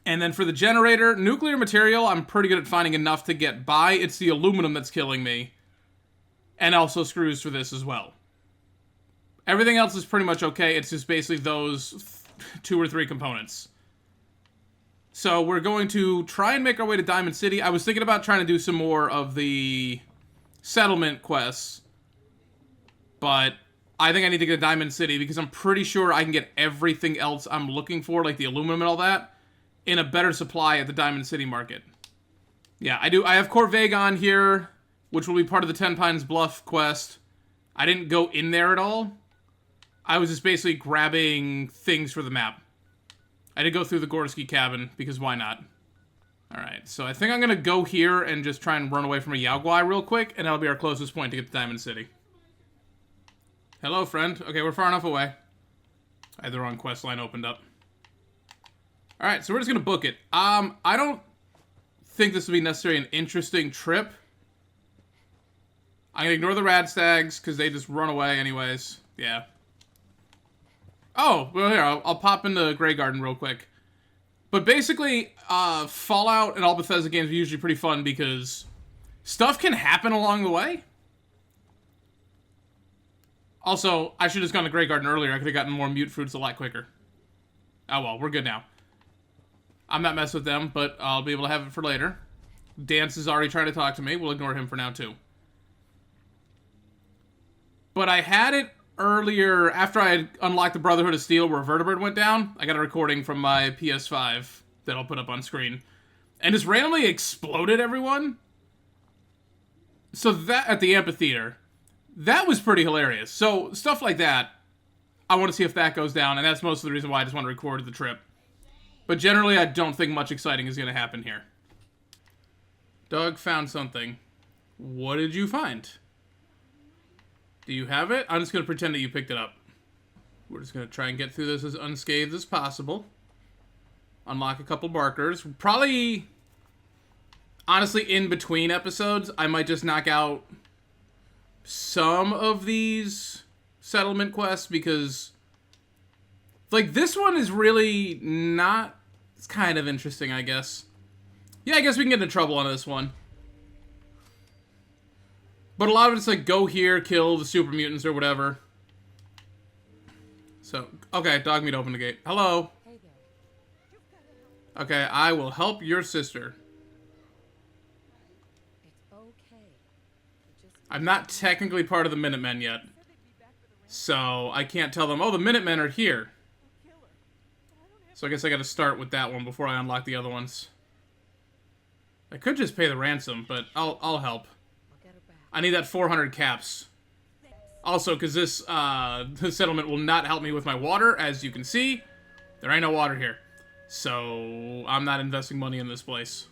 And then for the generator, nuclear material, I'm pretty good at finding enough to get by. It's the aluminum that's killing me. And also screws for this as well. Everything else is pretty much okay. It's just basically those 2 or 3 components. So we're going to try and make our way to Diamond City. I was thinking about trying to do some more of the settlement quests. But I think I need to get to Diamond City because I'm pretty sure I can get everything else I'm looking for, like the aluminum and all that, in a better supply at the Diamond City market. Yeah, I do. I have Corvagon here, which will be part of the 10 Pines Bluff quest. I didn't go in there at all. I was just basically grabbing things for the map. I did go through the Gorski cabin, because why not? Alright, so I think I'm going to go here and just try and run away from a Yaoguai real quick, and that'll be our closest point to get to Diamond City. Hello, friend. Okay, we're far enough away. I had the wrong quest line opened up. Alright, so we're just going to book it. I don't think this will be necessarily an interesting trip. I'm going to ignore the Radstags, because they just run away anyways. Yeah. Oh, well here, I'll pop into Grey Garden real quick. But basically, Fallout and all Bethesda games are usually pretty fun because stuff can happen along the way. Also, I should have just gone to Grey Garden earlier. I could have gotten more mute fruits a lot quicker. Oh well, we're good now. I'm not messing with them, but I'll be able to have it for later. Dance is already trying to talk to me. We'll ignore him for now, too. But I had it earlier, after I had unlocked the Brotherhood of Steel where Vertibird went down. I got a recording from my PS5 that I'll put up on screen. And just randomly exploded everyone. So that, at the amphitheater, that was pretty hilarious. So, stuff like that, I want to see if that goes down, and that's most of the reason why I just want to record the trip. But generally, I don't think much exciting is going to happen here. Doug found something. What did you find? Do you have it? I'm just going to pretend that you picked it up. We're just going to try and get through this as unscathed as possible. Unlock a couple markers. Probably, honestly, in between episodes, I might just knock out some of these settlement quests because, like, this one is really not... It's kind of interesting, I guess. Yeah, I guess we can get into trouble on this one. But a lot of it's like, go here, kill the super mutants or whatever. So, okay, dog meat open the gate. Hello. Okay, I will help your sister. I'm not technically part of the Minutemen yet. So, I can't tell them, oh, the Minutemen are here. So I guess I gotta start with that one before I unlock the other ones. I could just pay the ransom, but I'll help. I need that 400 caps. Also, because this settlement will not help me with my water, as you can see. There ain't no water here. So, I'm not investing money in this place.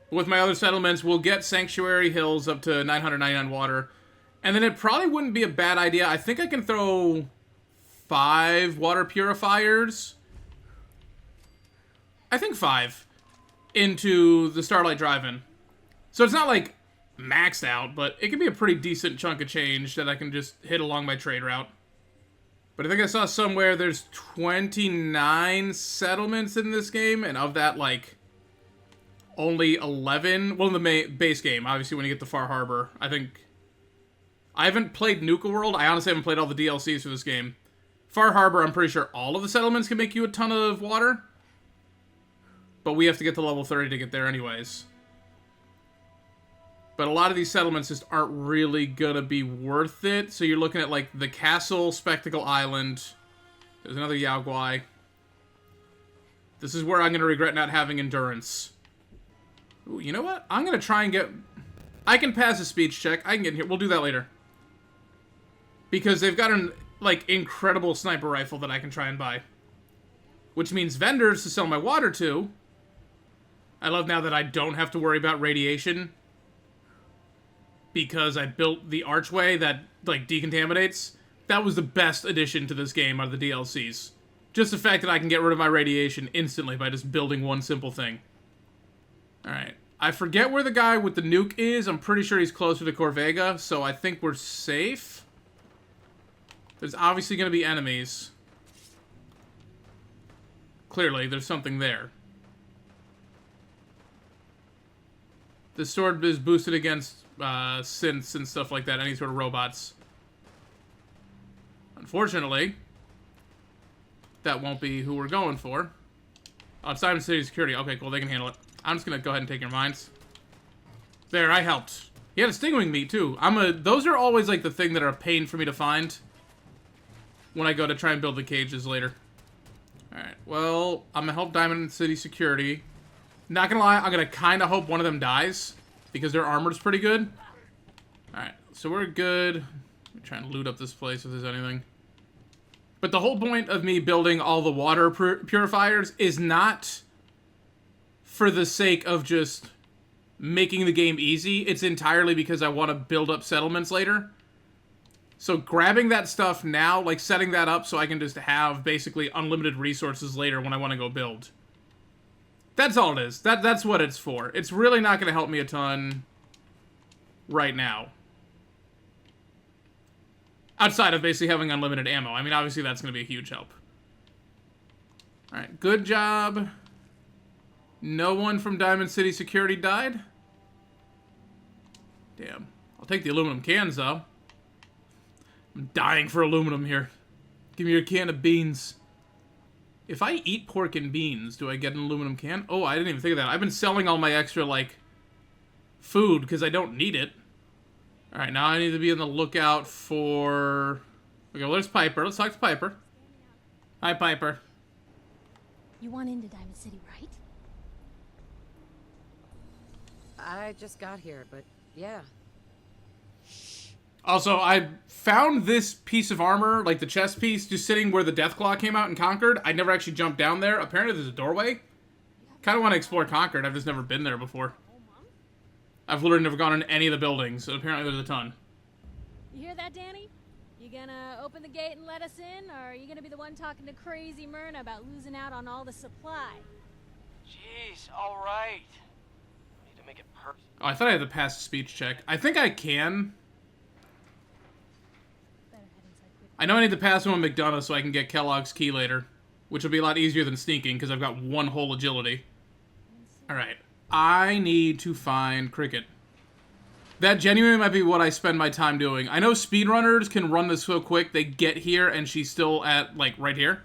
With my other settlements, we'll get Sanctuary Hills up to 999 water. And then it probably wouldn't be a bad idea. I think I can throw 5 water purifiers. I think 5 into the Starlight Drive-In. So it's not like maxed out, but it could be a pretty decent chunk of change that I can just hit along my trade route. But I think I saw somewhere there's 29 settlements in this game, and of that, like, only 11... Well, in the base game, obviously, when you get to Far Harbor. I think... I haven't played Nuka World. I honestly haven't played all the DLCs for this game. Far Harbor, I'm pretty sure all of the settlements can make you a ton of water. But we have to get to level 30 to get there anyways. But a lot of these settlements just aren't really gonna be worth it. So you're looking at, like, the Castle, Spectacle Island. There's another Yao Guai. This is where I'm gonna regret not having endurance. Ooh, you know what? I'm gonna try and get... I can pass a speech check. I can get in here. We'll do that later. Because they've got an, like, incredible sniper rifle that I can try and buy. Which means vendors to sell my water to. I love now that I don't have to worry about radiation. Because I built the archway that, like, decontaminates. That was the best addition to this game out of the DLCs. Just the fact that I can get rid of my radiation instantly by just building one simple thing. Alright. I forget where the guy with the nuke is. I'm pretty sure he's closer to Corvega, so I think we're safe. There's obviously going to be enemies. Clearly, there's something there. The sword is boosted against synths and stuff like that, any sort of robots. Unfortunately, that won't be who we're going for. Oh, it's Diamond City Security. Okay, cool, they can handle it. I'm just gonna go ahead and take your mines. There, I helped. He had a stingwing meat, too. Those are always, like, the thing that are a pain for me to find when I go to try and build the cages later. Alright, well, I'm gonna help Diamond City Security. Not gonna lie, I'm gonna kinda hope one of them dies, because their armor's pretty good. Alright, so we're good. Let me try and loot up this place if there's anything. But the whole point of me building all the water purifiers is not for the sake of just making the game easy. It's entirely because I want to build up settlements later. So grabbing that stuff now, like setting that up so I can just have basically unlimited resources later when I want to go build. That's all it is. That's what it's for. It's really not going to help me a ton right now. Outside of basically having unlimited ammo. I mean, obviously that's going to be a huge help. Alright, good job. No one from Diamond City Security died? Damn. I'll take the aluminum cans, though. I'm dying for aluminum here. Give me your can of beans. If I eat pork and beans, do I get an aluminum can? Oh, I didn't even think of that. I've been selling all my extra, like, food because I don't need it. Alright, now I need to be on the lookout for... Okay, well, there's Piper. Let's talk to Piper. Hi, Piper. You want into Diamond City, right? I just got here, but yeah. Also, I found this piece of armor, like the chest piece, just sitting where the Deathclaw came out in Concord. I never actually jumped down there. Apparently there's a doorway. Kind of want to explore Concord. I've just never been there before. I've literally never gone in any of the buildings, so apparently there's a ton. You hear that, Danny? You gonna open the gate and let us in, or are you gonna be the one talking to crazy Myrna about losing out on all the supply? Jeez, alright. Need to make it perfect. Oh, I thought I had to pass a speech check. I think I can. I know I need to pass one on McDonough so I can get Kellogg's key later. Which will be a lot easier than sneaking, because I've got one whole agility. Alright. I need to find Cricket. That genuinely might be what I spend my time doing. I know speedrunners can run this so quick, they get here and she's still at, like, right here.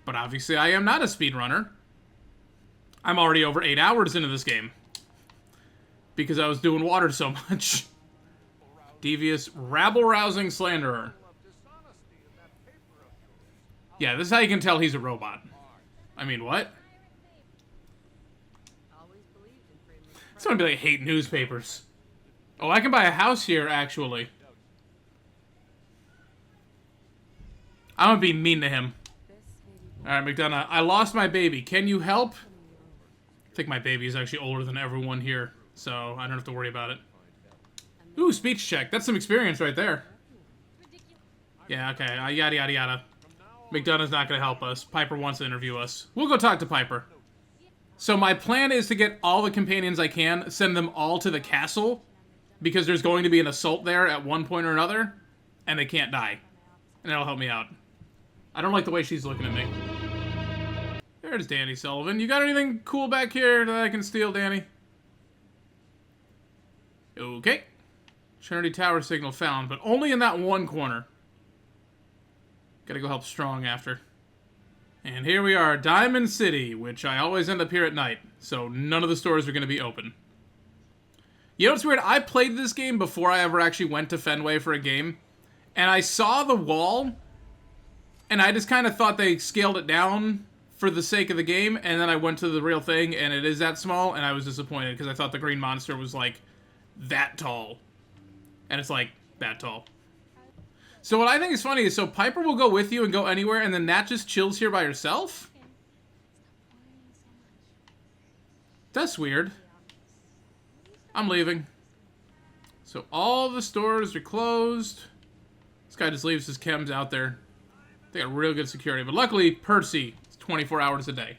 But obviously I am not a speedrunner. I'm already over 8 hours into this game. Because I was doing water so much. Devious, rabble-rousing slanderer. Yeah, this is how you can tell he's a robot. I mean, what? It's gonna be like, hate newspapers. Oh, I can buy a house here, actually. I'm gonna be mean to him. Alright, McDonough, I lost my baby. Can you help? I think my baby is actually older than everyone here, so I don't have to worry about it. Ooh, speech check. That's some experience right there. Yeah, okay. Yada, yada, yada. McDonough's not going to help us. Piper wants to interview us. We'll go talk to Piper. So my plan is to get all the companions I can, send them all to the castle, because there's going to be an assault there at one point or another, and they can't die. And that'll help me out. I don't like the way she's looking at me. There's Danny Sullivan. You got anything cool back here that I can steal, Danny? Okay. Trinity Tower signal found, but only in that one corner. Gotta go help Strong after. And here we are, Diamond City, which I always end up here at night, so none of the stores are going to be open. You know what's weird? I played this game before I ever actually went to Fenway for a game, and I saw the wall, and I just kind of thought they scaled it down for the sake of the game, and then I went to the real thing, and it is that small, and I was disappointed, because I thought the green monster was, like, that tall. And it's, like, that tall. So what I think is funny is, so Piper will go with you and go anywhere, and then Nat just chills here by herself? That's weird. I'm leaving. So all the stores are closed. This guy just leaves his chems out there. They got real good security. But luckily, Percy is 24 hours a day.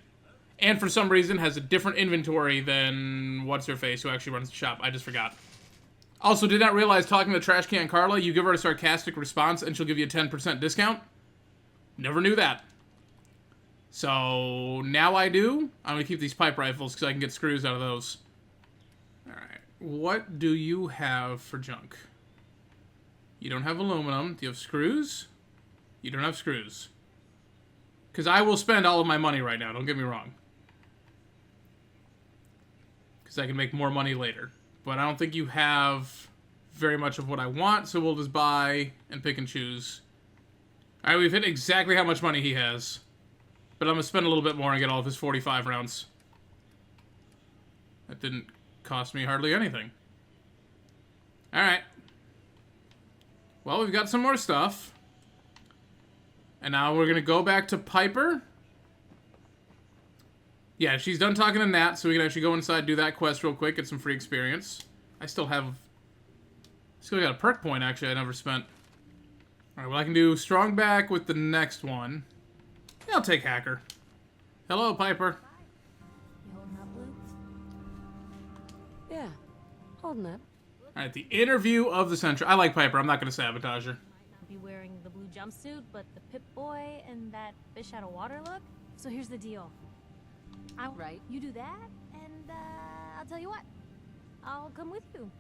And for some reason has a different inventory than What's-Her-Face, who actually runs the shop. I just forgot. Also, did not realize talking to Trash Can Carla, you give her a sarcastic response and she'll give you a 10% discount. Never knew that. So, now I do. I'm going to keep these pipe rifles because I can get screws out of those. Alright. What do you have for junk? You don't have aluminum. Do you have screws? You don't have screws. Because I will spend all of my money right now, don't get me wrong. Because I can make more money later. But I don't think you have very much of what I want, so we'll just buy and pick and choose. Alright, we've hit exactly how much money he has. But I'm going to spend a little bit more and get all of his 45 rounds. That didn't cost me hardly anything. Alright. Well, we've got some more stuff. And now we're going to go back to Piper. Yeah, she's done talking to Nat, so we can actually go inside, do that quest real quick, get some free experience. I still got a perk point, actually, I never spent. Alright, well, I can do Strong Back with the next one. Yeah, I'll take Hacker. Hello, Piper. You holding up, Blue? Yeah, holding up. Alright, the interview of the century. I like Piper, I'm not going to sabotage her. Might not be wearing the blue jumpsuit, but the Pip-Boy and that fish out of water look. So here's the deal. Right. You do that, and I'll tell you what. I'll come with you.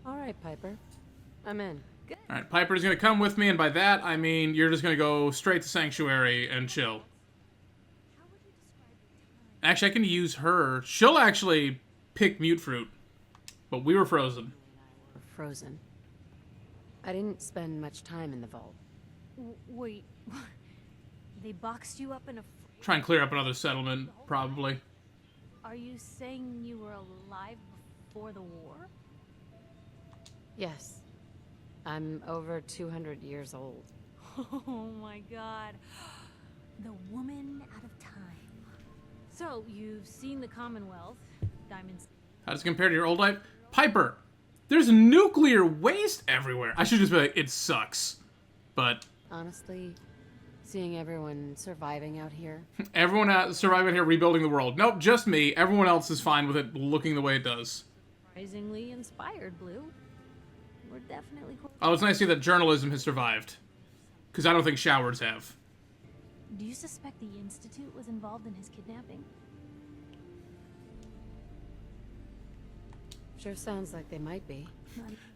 All right, Piper. I'm in. Good. Alright, Piper's going to come with me, and by that, I mean you're just going to go straight to Sanctuary and chill. Actually, I can use her. She'll actually pick mute fruit. But we were frozen. We're frozen. I didn't spend much time in the vault. Wait. They boxed you up in a... Try and clear up another settlement, probably. Are you saying you were alive before the war? Yes. I'm over 200 years old. Oh my god. The woman out of time. So, you've seen the Commonwealth, Diamonds... How does it compare to your old life? Piper! There's nuclear waste everywhere! I should just be like, it sucks. But... Honestly, seeing everyone surviving out here... Everyone surviving here rebuilding the world. Nope, just me. Everyone else is fine with it looking the way it does. Surprisingly inspired, Blue. We're definitely... Oh, it's nice to see that journalism has survived. Because I don't think showers have. Do you suspect the Institute was involved in his kidnapping? Sure sounds like they might be.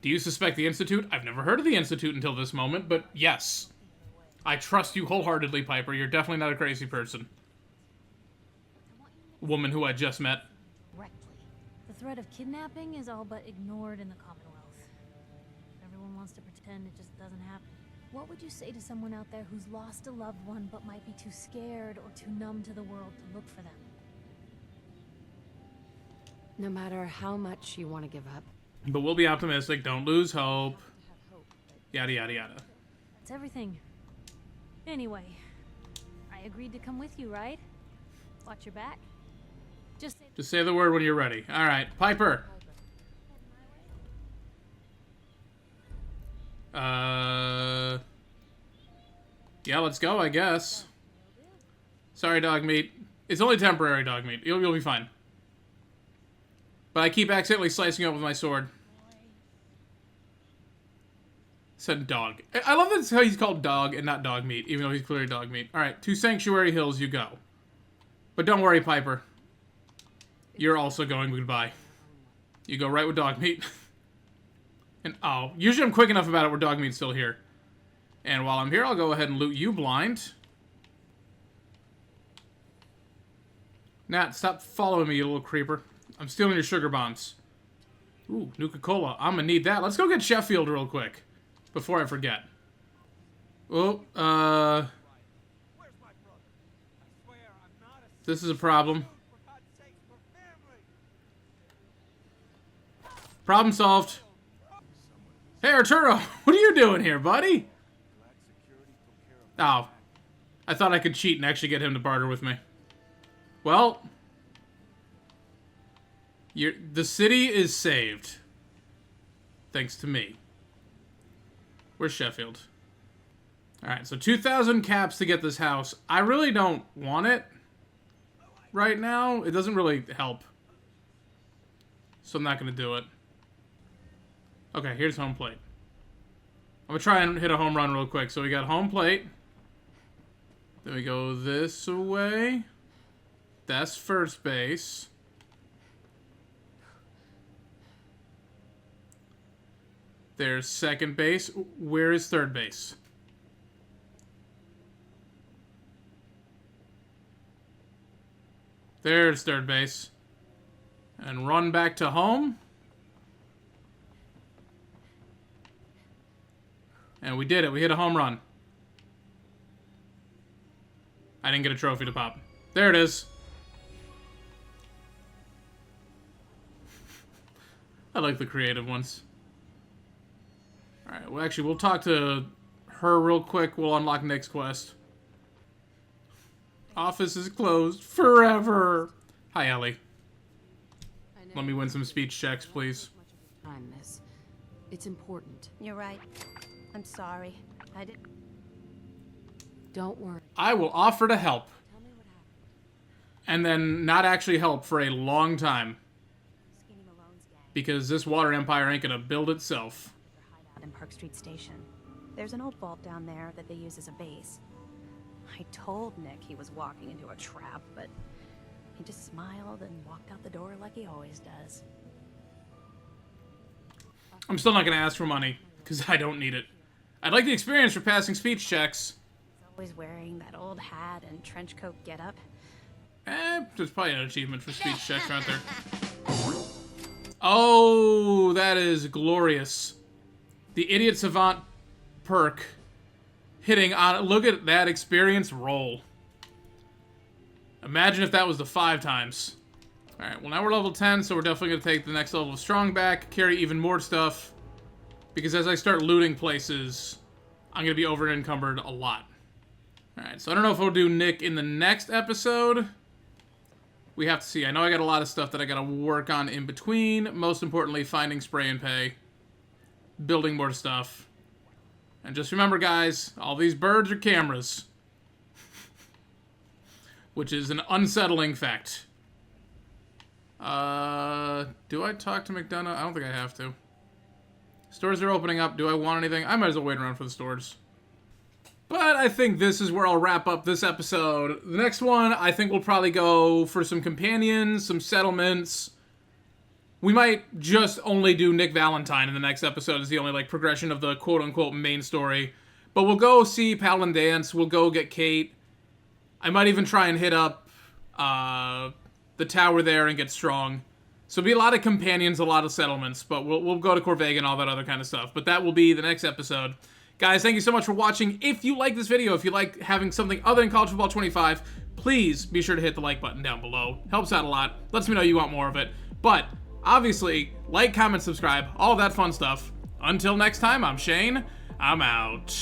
Do you suspect the Institute? I've never heard of the Institute until this moment, but yes. I trust you wholeheartedly, Piper. You're definitely not a crazy person. Woman who I just met. Correctly. The threat of kidnapping is all but ignored in the Commonwealth. Everyone wants to pretend it just doesn't happen. What would you say to someone out there who's lost a loved one but might be too scared or too numb to the world to look for them? No matter how much you want to give up. But we'll be optimistic. Don't lose hope. Yada, yada, yada. That's everything. Anyway, I agreed to come with you, right? Watch your back. Just say the word when you're ready. Alright, Piper. Yeah, let's go, I guess. Sorry, dog meat. It's only temporary dog meat. You'll be fine. But I keep accidentally slicing up with my sword. Said dog. I love that's how he's called dog and not dog meat, even though he's clearly dog meat. Alright, to Sanctuary Hills you go. But don't worry, Piper. You're also going goodbye. You go right with dog meat. And oh, usually I'm quick enough about it where dog meat's still here. And while I'm here, I'll go ahead and loot you blind. Nat, stop following me, you little creeper. I'm stealing your sugar bombs. Ooh, Nuka-Cola. I'm gonna need that. Let's go get Sheffield real quick. Before I forget. Oh, this is a problem. Problem solved. Hey, Arturo, what are you doing here, buddy? Oh, I thought I could cheat and actually get him to barter with me. Well, the city is saved. Thanks to me. Where's Sheffield? Alright, so 2,000 caps to get this house. I really don't want it right now. It doesn't really help. So I'm not going to do it. Okay, here's home plate. I'm going to try and hit a home run real quick. So we got home plate. Then we go this way. That's first base. There's second base. Where is third base? There's third base. And run back to home. And we did it. We hit a home run. I didn't get a trophy to pop. There it is. I like the creative ones. Alright, well actually we'll talk to her real quick. We'll unlock Nick's quest. Office is closed forever. Hi, Ellie. Let me win some speech checks, please. Miss. It's important. You're right. I'm sorry. I didn't. Don't worry. I will offer to help. And then not actually help for a long time. Because this water empire ain't gonna build itself. In Park Street Station. There's an old vault down there that they use as a base. I told Nick he was walking into a trap, but he just smiled and walked out the door like he always does. I'm still not gonna ask for money, because I don't need it. I'd like the experience for passing speech checks. He's always wearing that old hat and trench coat getup. There's probably an achievement for speech checks, aren't there? Oh, that is glorious. The Idiot Savant perk hitting on. Look at that experience roll. Imagine if that was the 5 times. Alright, well now we're level 10, so we're definitely going to take the next level of strong back, carry even more stuff. Because as I start looting places, I'm going to be over encumbered a lot. Alright, so I don't know if we'll do Nick in the next episode. We have to see. I know I got a lot of stuff that I got to work on in between. Most importantly, finding spray and pay. Building more stuff. And just remember, guys, all these birds are cameras. Which is an unsettling fact. Do I talk to McDonough? I don't think I have to. Stores are opening up. Do I want anything? I might as well wait around for the stores. But I think this is where I'll wrap up this episode. The next one, I think we'll probably go for some companions, some settlements. We might just only do Nick Valentine in the next episode as the only, like, progression of the quote-unquote main story. But we'll go see Pal and Dance. We'll go get Kate. I might even try and hit up the tower there and get Strong. So it'll be a lot of companions, a lot of settlements. But we'll go to Corvega and all that other kind of stuff. But that will be the next episode. Guys, thank you so much for watching. If you like this video, if you like having something other than College Football 25, please be sure to hit the like button down below. Helps out a lot. Lets me know you want more of it. But obviously, like, comment, subscribe, all that fun stuff. Until next time, I'm Shane. I'm out.